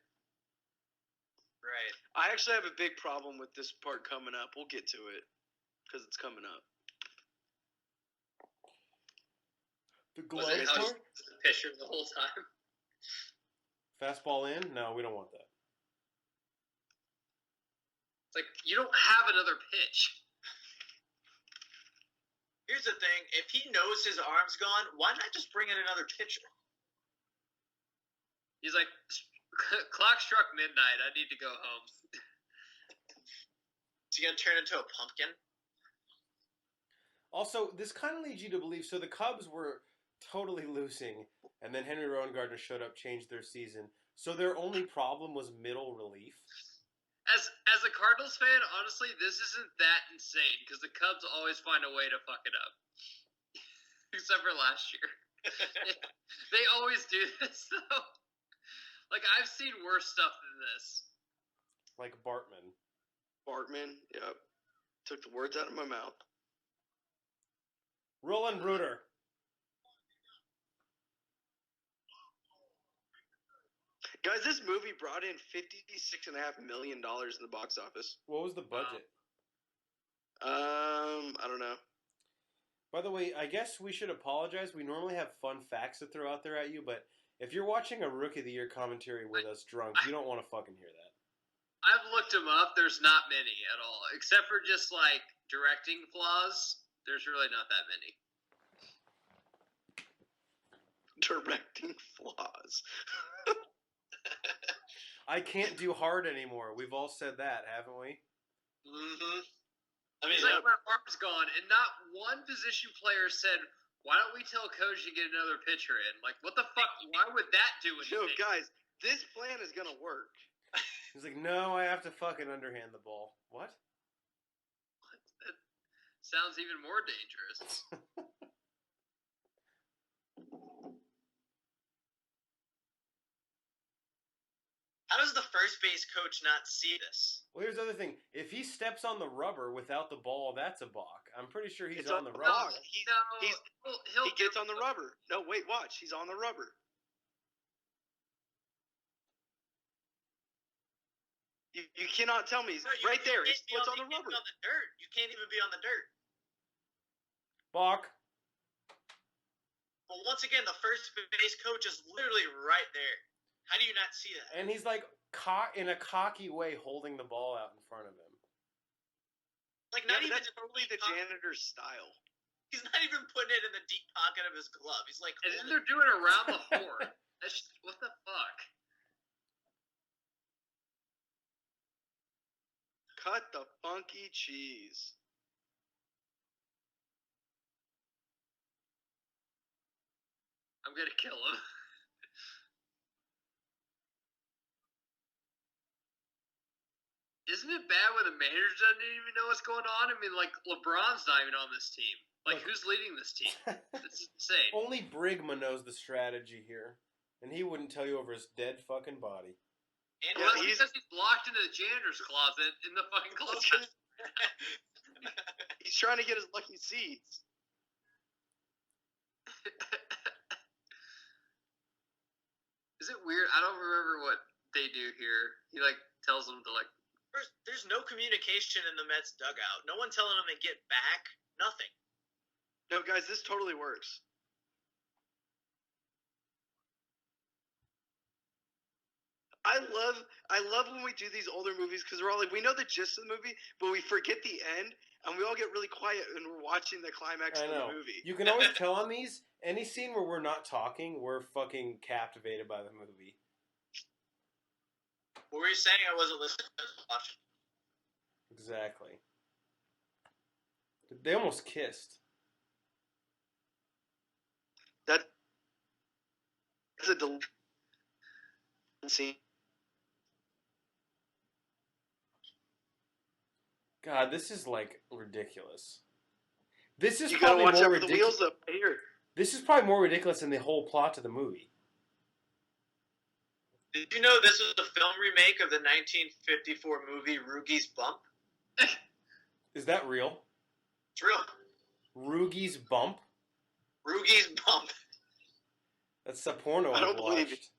Right. I actually have a big problem with this part coming up. We'll get to it because it's coming up. The Was glove it how part? the pitcher the whole time? Fastball in? No, we don't want that. It's like you don't have another pitch. Here's the thing, if he knows his arm's gone, why not just bring in another pitcher? He's like, clock struck midnight. I need to go home. Is he gonna turn into a pumpkin? Also, this kind of leads you to believe, so the Cubs were totally losing, and then Henry Rowengartner showed up, changed their season. So their only problem was middle relief? As a Cardinals fan, honestly, this isn't that insane because the Cubs always find a way to fuck it up. Except for last year. They always do this, though. Like, I've seen worse stuff than this. Like Bartman. Bartman, yep. Took the words out of my mouth. Roland Bruder. Guys, this movie brought in $56.5 million in the box office. What was the budget? I don't know. By the way, I guess we should apologize. We normally have fun facts to throw out there at you, but if you're watching a Rookie of the Year commentary with us drunk, you don't want to fucking hear that. I've looked them up. There's not many at all. Except for just, like, directing flaws. There's really not that many. Directing flaws. I can't do hard anymore. We've all said that, haven't we? Mm-hmm. I mean, It's like my arm's gone, and not one position player said, why don't we tell coach to get another pitcher in? Like, what the fuck? Why would that do Yo, anything? guys, this plan is gonna work. He's like, no, I have to fucking underhand the ball. What? That sounds even more dangerous. how does the first base coach not see this? Well, here's the other thing. If he steps on the rubber without the ball, that's a balk. I'm pretty sure he's It's on a the balk. rubber. No, he'll He gets on the rubber. No, wait, watch. He's on the rubber. You cannot tell me. He's No, you- right you there. His can't be foot's on you the can't rubber. be on the dirt. You can't even be on the dirt. Balk. But once again, the first base coach is literally right there. How do you not see that? And he's like in a cocky way holding the ball out in front of him. Like, Yeah, not but even that's in totally the deep pocket. janitor's style. He's not even putting it in the deep pocket of his glove. He's like, And then holding they're doing it around the horn. That's just, what the fuck? Cut the funky cheese. I'm gonna kill him. isn't it bad when the manager doesn't even know what's going on? I mean, like, LeBron's not even on this team. Like, Look. who's leading this team? It's insane. Only Brigma knows the strategy here, and he wouldn't tell you over his dead fucking body. And Well, that's because he's locked into the janitor's closet in the fucking closet. He's trying to get his lucky seeds. Is it weird? I don't remember what they do here. He, like, tells them to, like... there's no communication in the Mets dugout. No one telling them to get back. Nothing. No, guys, this totally works. I love when we do these older movies because we're all like, we know the gist of the movie, but we forget the end, and we all get really quiet when we're watching the climax I of know. the movie. You can always tell on these, any scene where we're not talking, we're fucking captivated by the movie. What were you saying? I wasn't listening. Exactly. They almost kissed. That's a scene. God, this is like ridiculous. This is You gotta probably watch more out for the ridiculous. wheels up here. This is probably more ridiculous than the whole plot to the movie. Did you know this was a film remake of the 1954 movie Rugi's Bump? Is that real? It's real. Rugi's Bump? Rugi's Bump. That's the porno I don't I've believe watched.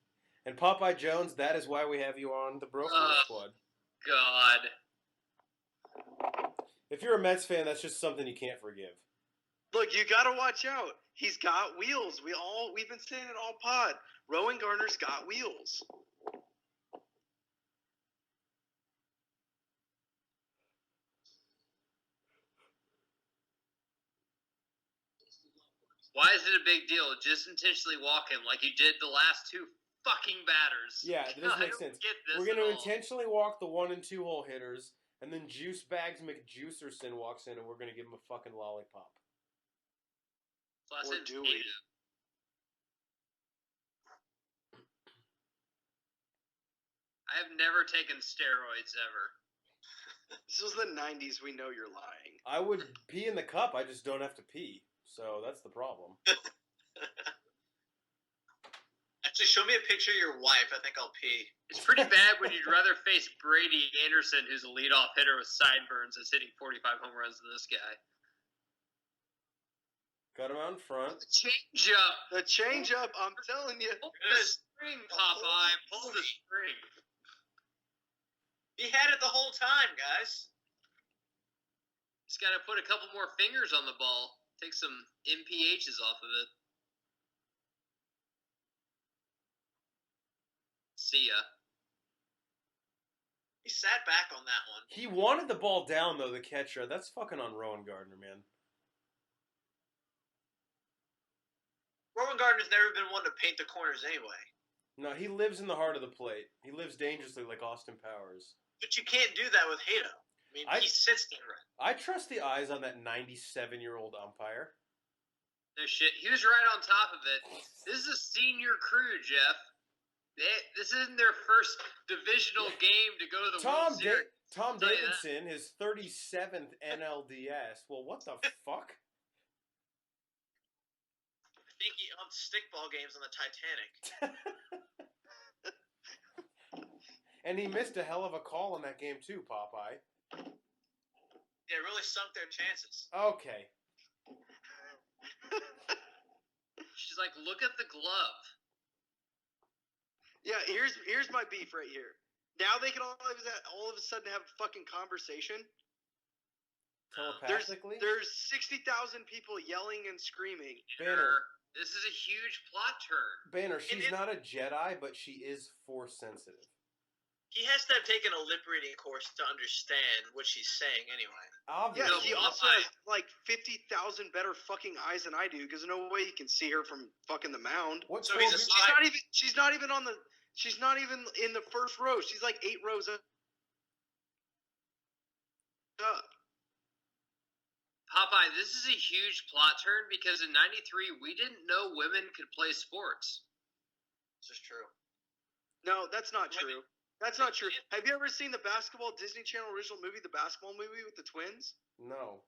And Popeye Jones, that is why we have you on the Bro Squad. God. If you're a Mets fan, that's just something you can't forgive. Look, you gotta watch out. He's got wheels. We've been saying it all pod. Rowan Gardner's got wheels. Why is it a big deal? Just intentionally walk him like you did the last two fucking batters. Yeah, it doesn't I make don't sense. get this We're going to at all. intentionally walk the 1 and 2 hole hitters, and then Juice Bags McJuicerson walks in, and we're going to give him a fucking lollipop. Plus Or it's do we? Ada. I have never taken steroids ever. This was the 90s. We know you're lying. I would pee in the cup, I just don't have to pee. So that's the problem. Actually, show me a picture of your wife. I think I'll pee. It's pretty bad when you'd rather face Brady Anderson, who's a leadoff hitter with sideburns, that's hitting 45 home runs than this guy. Got him out in front. Change up. The changeup, I'm telling you. Pull the string, Popeye. Pull the string. He had it the whole time, guys. Just got to put a couple more fingers on the ball. Take some MPHs off of it. See ya. He sat back on that one. He wanted the ball down, though, the catcher. That's fucking on Rowan Gardner, man. Rowan Gardner's never been one to paint the corners anyway. No, he lives in the heart of the plate. He lives dangerously like Austin Powers. But you can't do that with Hato. I mean, he sits there. I trust the eyes on that 97-year-old umpire. No shit. He was right on top of it. This is a senior crew, Jeff. This isn't their first divisional game to go to the World Series. Tom Tell you that. Davidson, his 37th NLDS. Well, what the fuck? I think he owned stickball games on the Titanic. And he missed a hell of a call in that game too, Popeye. Yeah, it really sunk their chances. Okay. She's like, look at the glove. Yeah, here's my beef right here. Now they can all of a sudden have a fucking conversation. Telepathically? There's 60,000 people yelling and screaming. Banner. This is a huge plot turn. Banner, she's not a Jedi, but she is Force sensitive. He has to have taken a lip reading course to understand what she's saying anyway. Obviously. Yeah, No, he well, also has like 50,000 better fucking eyes than I do because there's no way he can see her from fucking the mound. What So told he's a you- She's not even in the first row. She's like 8 rows up. Popeye, this is a huge plot turn because in '93 we didn't know women could play sports. This is true. No, that's not true. That's not true. Have you ever seen the basketball Disney Channel original movie, the basketball movie with the twins? No.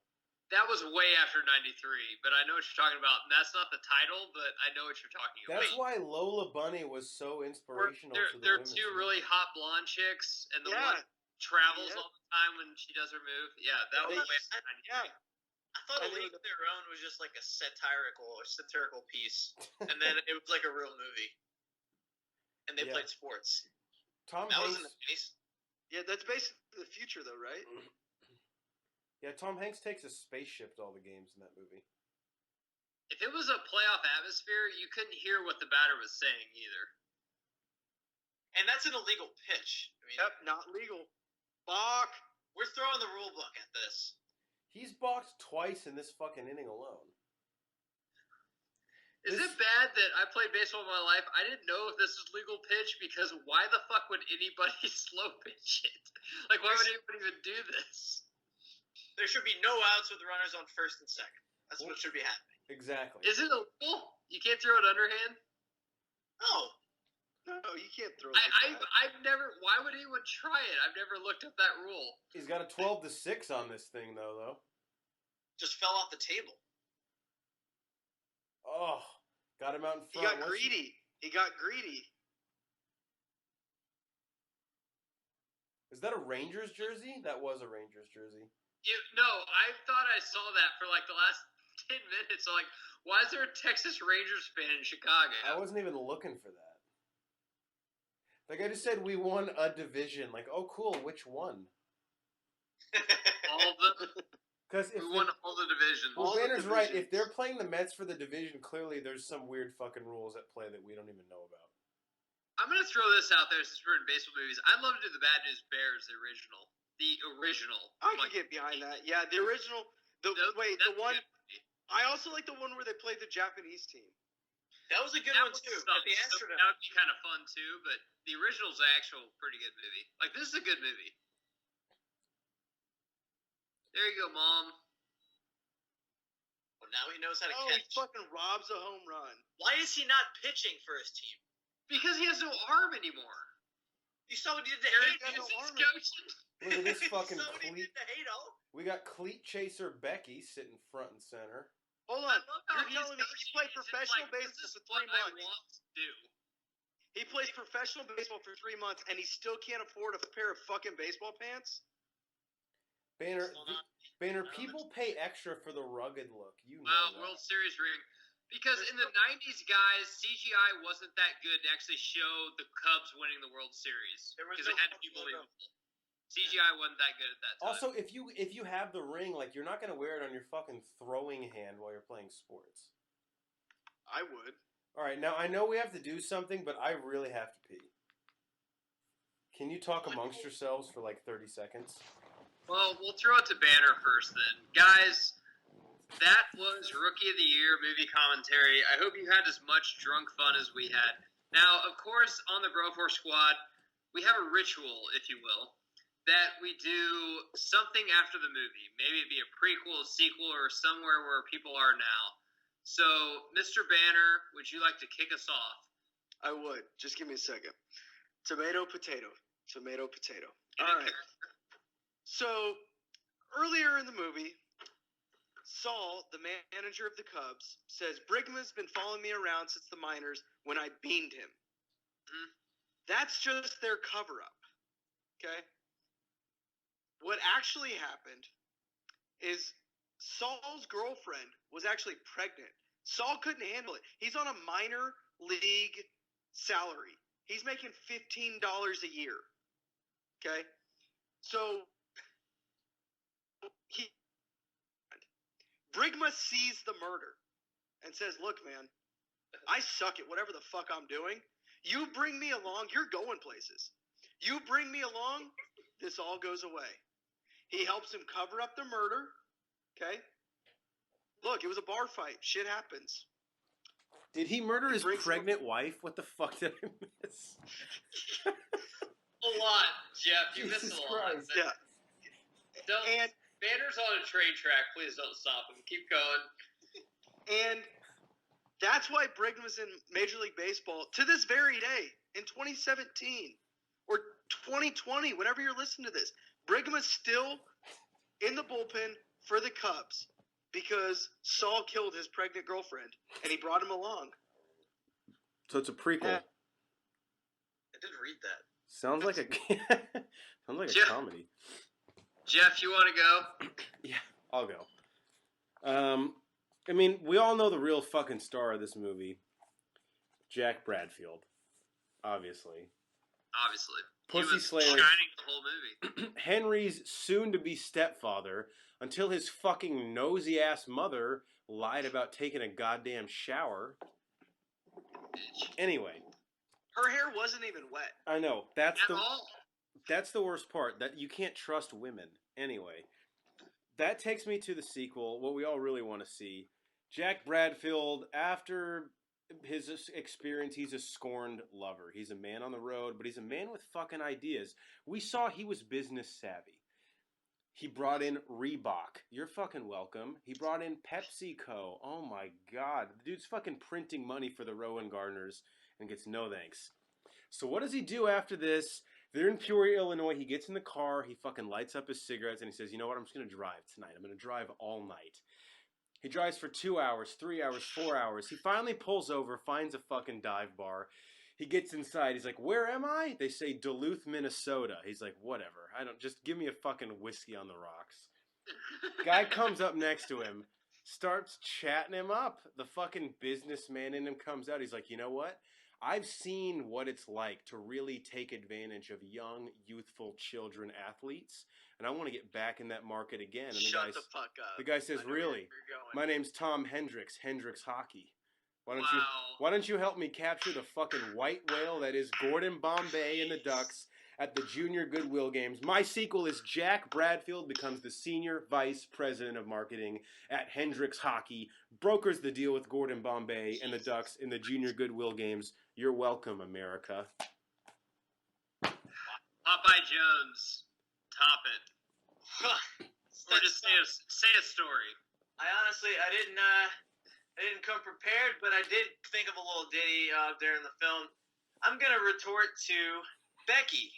That was way after '93, but I know what you're talking about. And that's not the title, but I know what you're talking about. That's why Lola Bunny was so inspirational to the They're women's two team. really hot blonde chicks, and the one travels all the time when she does her move. Yeah, that was way after '93. I thought A League of Their Own was just like a satirical piece, and then it was like a real movie, and they played sports. Tom That Hanks. was in the face. Yeah, that's basically the future, though, right? Yeah, Tom Hanks takes a spaceship to all the games in that movie. If it was a playoff atmosphere, you couldn't hear what the batter was saying either. And that's an illegal pitch. I mean, Yep, not legal. Balk. We're throwing the rule book at this. He's balked twice in this fucking inning alone. Is it bad that I played baseball in my life? I didn't know if this was legal pitch because why the fuck would anybody slow pitch it? Like, why would anybody even do this? There should be no outs with runners on first and second. That's what should be happening. Exactly. Is it illegal? You can't throw it underhand? No, you can't throw I've never. Why would anyone try it? I've never looked up that rule. He's got a 12-6 on this thing, though. Just fell off the table. Oh, got him out in front. He got greedy. Is that a Rangers jersey? That was a Rangers jersey. No, I thought I saw that for like the last 10 minutes. I'm like, why is there a Texas Rangers fan in Chicago? I wasn't even looking for that. Like, I just said we won a division. Like, oh, cool, which one? All of them. Because we won all the divisions. Well, Banner's right. If they're playing the Mets for the division, clearly there's some weird fucking rules at play that we don't even know about. I'm going to throw this out there since we're in baseball movies. I'd love to do the Bad News Bears, the original. I can get behind that. Yeah, the original. The one. I also like the one where they played the Japanese team. That was a good one too. That would be kind of fun too, but the original's an actual pretty good movie. Like, this is a good movie. There you go, Mom. Well, now he knows how to catch. He fucking robs a home run. Why is he not pitching for his team? Because he has no arm anymore. You saw what he did to Halo. Look at this fucking cleat. We got cleat chaser Becky sitting front and center. Hold on. You're telling me he played professional baseball for 3 months? He plays professional baseball for 3 months, and he still can't afford a pair of fucking baseball pants? Banner, people pay extra for the rugged look. You know that. World Series ring. Because in the 90s, guys, CGI wasn't that good to actually show the Cubs winning the World Series. Because it had to be believable. CGI wasn't that good at that time. Also, if you have the ring, like, you're not going to wear it on your fucking throwing hand while you're playing sports. I would. All right, now I know we have to do something, but I really have to pee. Can you talk amongst yourselves for like 30 seconds? Well, we'll throw it to Banner first then. Guys, that was Rookie of the Year movie commentary. I hope you had as much drunk fun as we had. Now, of course, on the Bro4 Squad, we have a ritual, if you will, that we do something after the movie. Maybe it be a prequel, a sequel, or somewhere where people are now. So, Mr. Banner, would you like to kick us off? I would. Just give me a second. Tomato, potato. Tomato, potato. All right. So, earlier in the movie, Saul, the manager of the Cubs, says, Bregman's been following me around since the minors when I beamed him. Mm-hmm. That's just their cover-up. Okay? What actually happened is Saul's girlfriend was actually pregnant. Saul couldn't handle it. He's on a minor league salary. He's making $15 a year. Okay? So, Bregman sees the murder and says, look, man, I suck at whatever the fuck I'm doing. You bring me along, you're going places. You bring me along, this all goes away. He helps him cover up the murder. Okay? Look, it was a bar fight. Shit happens. Did he murder his pregnant wife? What the fuck did I miss? A lot, Jeff. You missed a lot. Yeah. And Banner's on a train track. Please don't stop him. Keep going. And that's why Bregman was in Major League Baseball to this very day in 2017. or 2020, whenever you're listening to this. Brigham is still in the bullpen for the Cubs because Saul killed his pregnant girlfriend, and he brought him along. So it's a prequel. Yeah. I didn't read that. Sounds like a Yeah. comedy. Jeff, you want to go? Yeah, I'll go. I mean, we all know the real fucking star of this movie, Jack Bradfield, obviously. Obviously. Pussy he was Slayer. shining the whole movie. Henry's soon-to-be stepfather, until his fucking nosy-ass mother lied about taking a goddamn shower. Anyway. Her hair wasn't even wet. I know. That's At all. That's the worst part, that you can't trust women. Anyway, that takes me to the sequel, what we all really want to see. Jack Bradfield, after his experience, he's a scorned lover. He's a man on the road, but he's a man with fucking ideas. We saw he was business savvy. He brought in Reebok. You're fucking welcome. He brought in PepsiCo. Oh my god. The dude's fucking printing money for the Rowan Gardners and gets no thanks. So what does he do after this? They're in Peoria, Illinois. He gets in the car. He fucking lights up his cigarettes and he says, you know what? I'm just going to drive tonight. I'm going to drive all night. He drives for 2 hours, 3 hours, 4 hours. He finally pulls over, finds a fucking dive bar. He gets inside. He's like, where am I? They say Duluth, Minnesota. He's like, whatever. Just give me a fucking whiskey on the rocks. Guy comes up next to him, starts chatting him up. The fucking businessman in him comes out. He's like, you know what? I've seen what it's like to really take advantage of young, youthful children athletes, and I want to get back in that market again. And Shut the fuck up. The guy says, I know where really? you're going. My name's Tom Hendricks, Hendricks Hockey. Wow. Why don't you help me capture the fucking white whale that is Gordon Bombay and the Ducks at the Junior Goodwill Games? My sequel is Jack Bradfield becomes the Senior Vice President of Marketing at Hendricks Hockey, brokers the deal with Gordon Bombay and the Ducks in the Junior Goodwill Games. You're welcome, America. Popeye Jones, top it. Or just say a story. I didn't come prepared, but I did think of a little ditty during the film. I'm gonna retort to Becky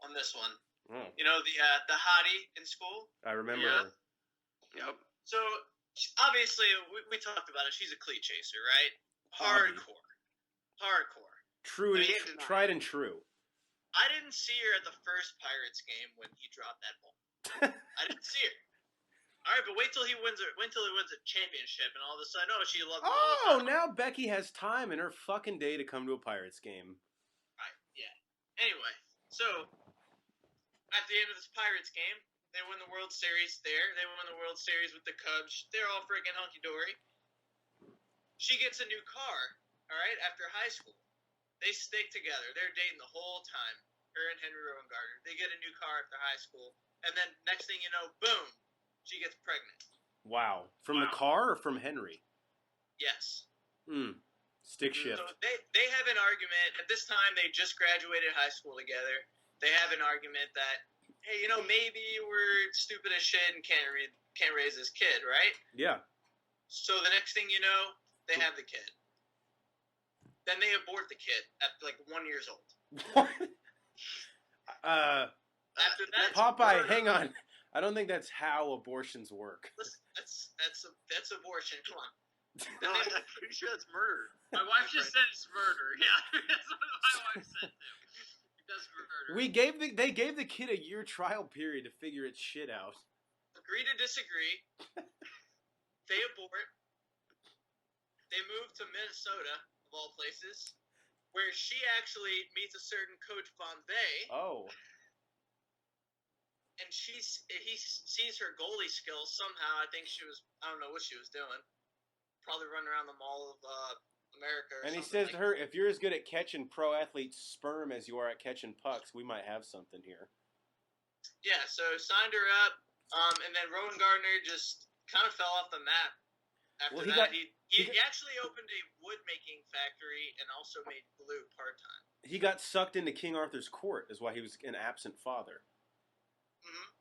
on this one. Oh, You know, the hottie in school. I remember Yeah. her. Yep. So obviously we talked about it. She's a cleat chaser, right? Hobby. Hardcore. True, I can't deny tried and true. I didn't see her at the first Pirates game when he dropped that ball. I didn't see her. All right, but wait till he wins a championship, and all of a sudden, oh, she loved. Oh, now Becky has time in her fucking day to come to a Pirates game. Right. Yeah. Anyway, so at the end of this Pirates game, they win the World Series there. They win the World Series with the Cubs. They're all freaking hunky dory. She gets a new car. All right, after high school, they stick together. They're dating the whole time. Her and Henry Rowan Gardner. They get a new car after high school, and then next thing you know, boom, she gets pregnant. Wow. From the car or from Henry? Yes. Stick shift. So they have an argument. At this time, they just graduated high school together. They have an argument that, hey, you know, maybe we're stupid as shit and can't raise this kid, right? Yeah. So the next thing you know, they have the kid. Then they abort the kid at like 1 year old. What? After that, Popeye, hang on. I don't think that's how abortions work. Listen, that's abortion. Come on. No, I'm pretty sure that's murder. My wife just said it's murder. Yeah, that's what my wife said too. That's murder. They gave the kid a year trial period to figure its shit out. Agree to disagree. They abort. They move to Minnesota, of all places, where she actually meets a certain Coach Bombay, Oh. and he sees her goalie skills somehow. I think I don't know what she was doing. Probably running around the Mall of America or And he something says to her, if you're as good at catching pro athletes' sperm as you are at catching pucks, we might have something here. Yeah, so signed her up, and then Rowan Gardner just kind of fell off the map. After Well, he that, got- he actually opened a wood-making factory and also made glue part-time. He got sucked into King Arthur's court, is why he was an absent father. Mm-hmm.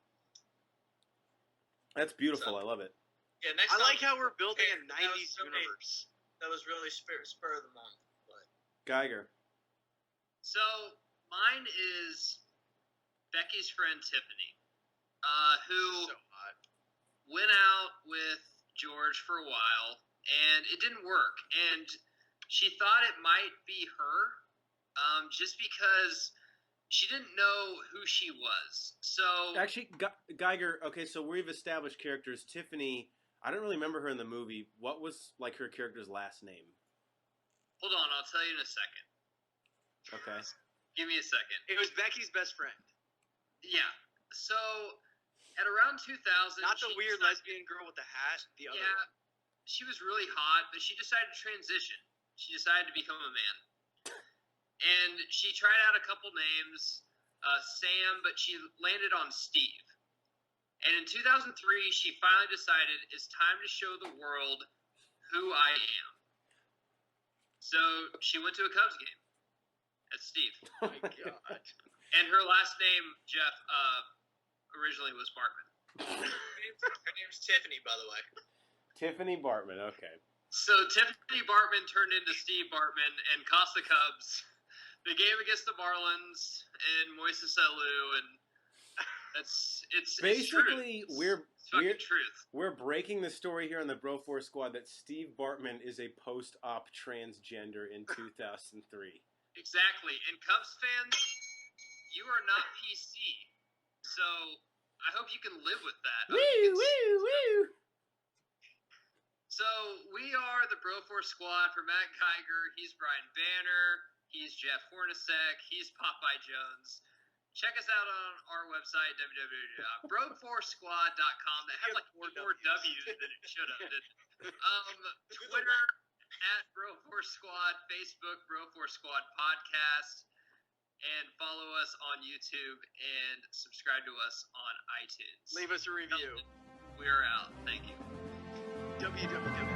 That's beautiful. So- I love it. Yeah, next I time- like how we're building a That was 90s really- universe. That was really spur of the moment. But Geiger. So Mine is Becky's friend Tiffany, who So hot. went out with George for a while, and it didn't work. And she thought it might be her, just because she didn't know who she was. So Actually, Geiger. Okay, so we've established characters. Tiffany. I don't really remember her in the movie. What was like her character's last name? hold on, I'll tell you in a second. Okay. Give me a second. It was Becky's best friend. Yeah. So at around 2000, Not the she weird decided- lesbian girl with the hat. The other Yeah, one. she was really hot, but she decided to transition. She decided to become a man. And she tried out a couple names, Sam, but she landed on Steve. And in 2003, she finally decided it's time to show the world who I am. So she went to a Cubs game as Steve. Oh my god. And her last name, Jeff, originally was Bartman. Her name's Tiffany, by the way. Tiffany Bartman. Okay. So Tiffany Bartman turned into Steve Bartman and cost the Cubs the game against the Marlins and Moises Alou, and it's Basically, truth. we're It's fucking truth. we're breaking the story here on the Bro Force Squad that Steve Bartman is a post-op transgender in 2003. Exactly. And Cubs fans, you are not PC. So I hope you can live with that. Woo! So we are the Bro Force Squad for Matt Geiger. He's Brian Banner. He's Jeff Hornacek. He's Popeye Jones. Check us out on our website, www.broforcesquad.com. That had like more W's than it should have. Twitter at Bro Force Squad, Facebook Bro Force Squad Podcast, and follow us on YouTube and subscribe to us on iTunes. Leave us a review. We are out. Thank you. www.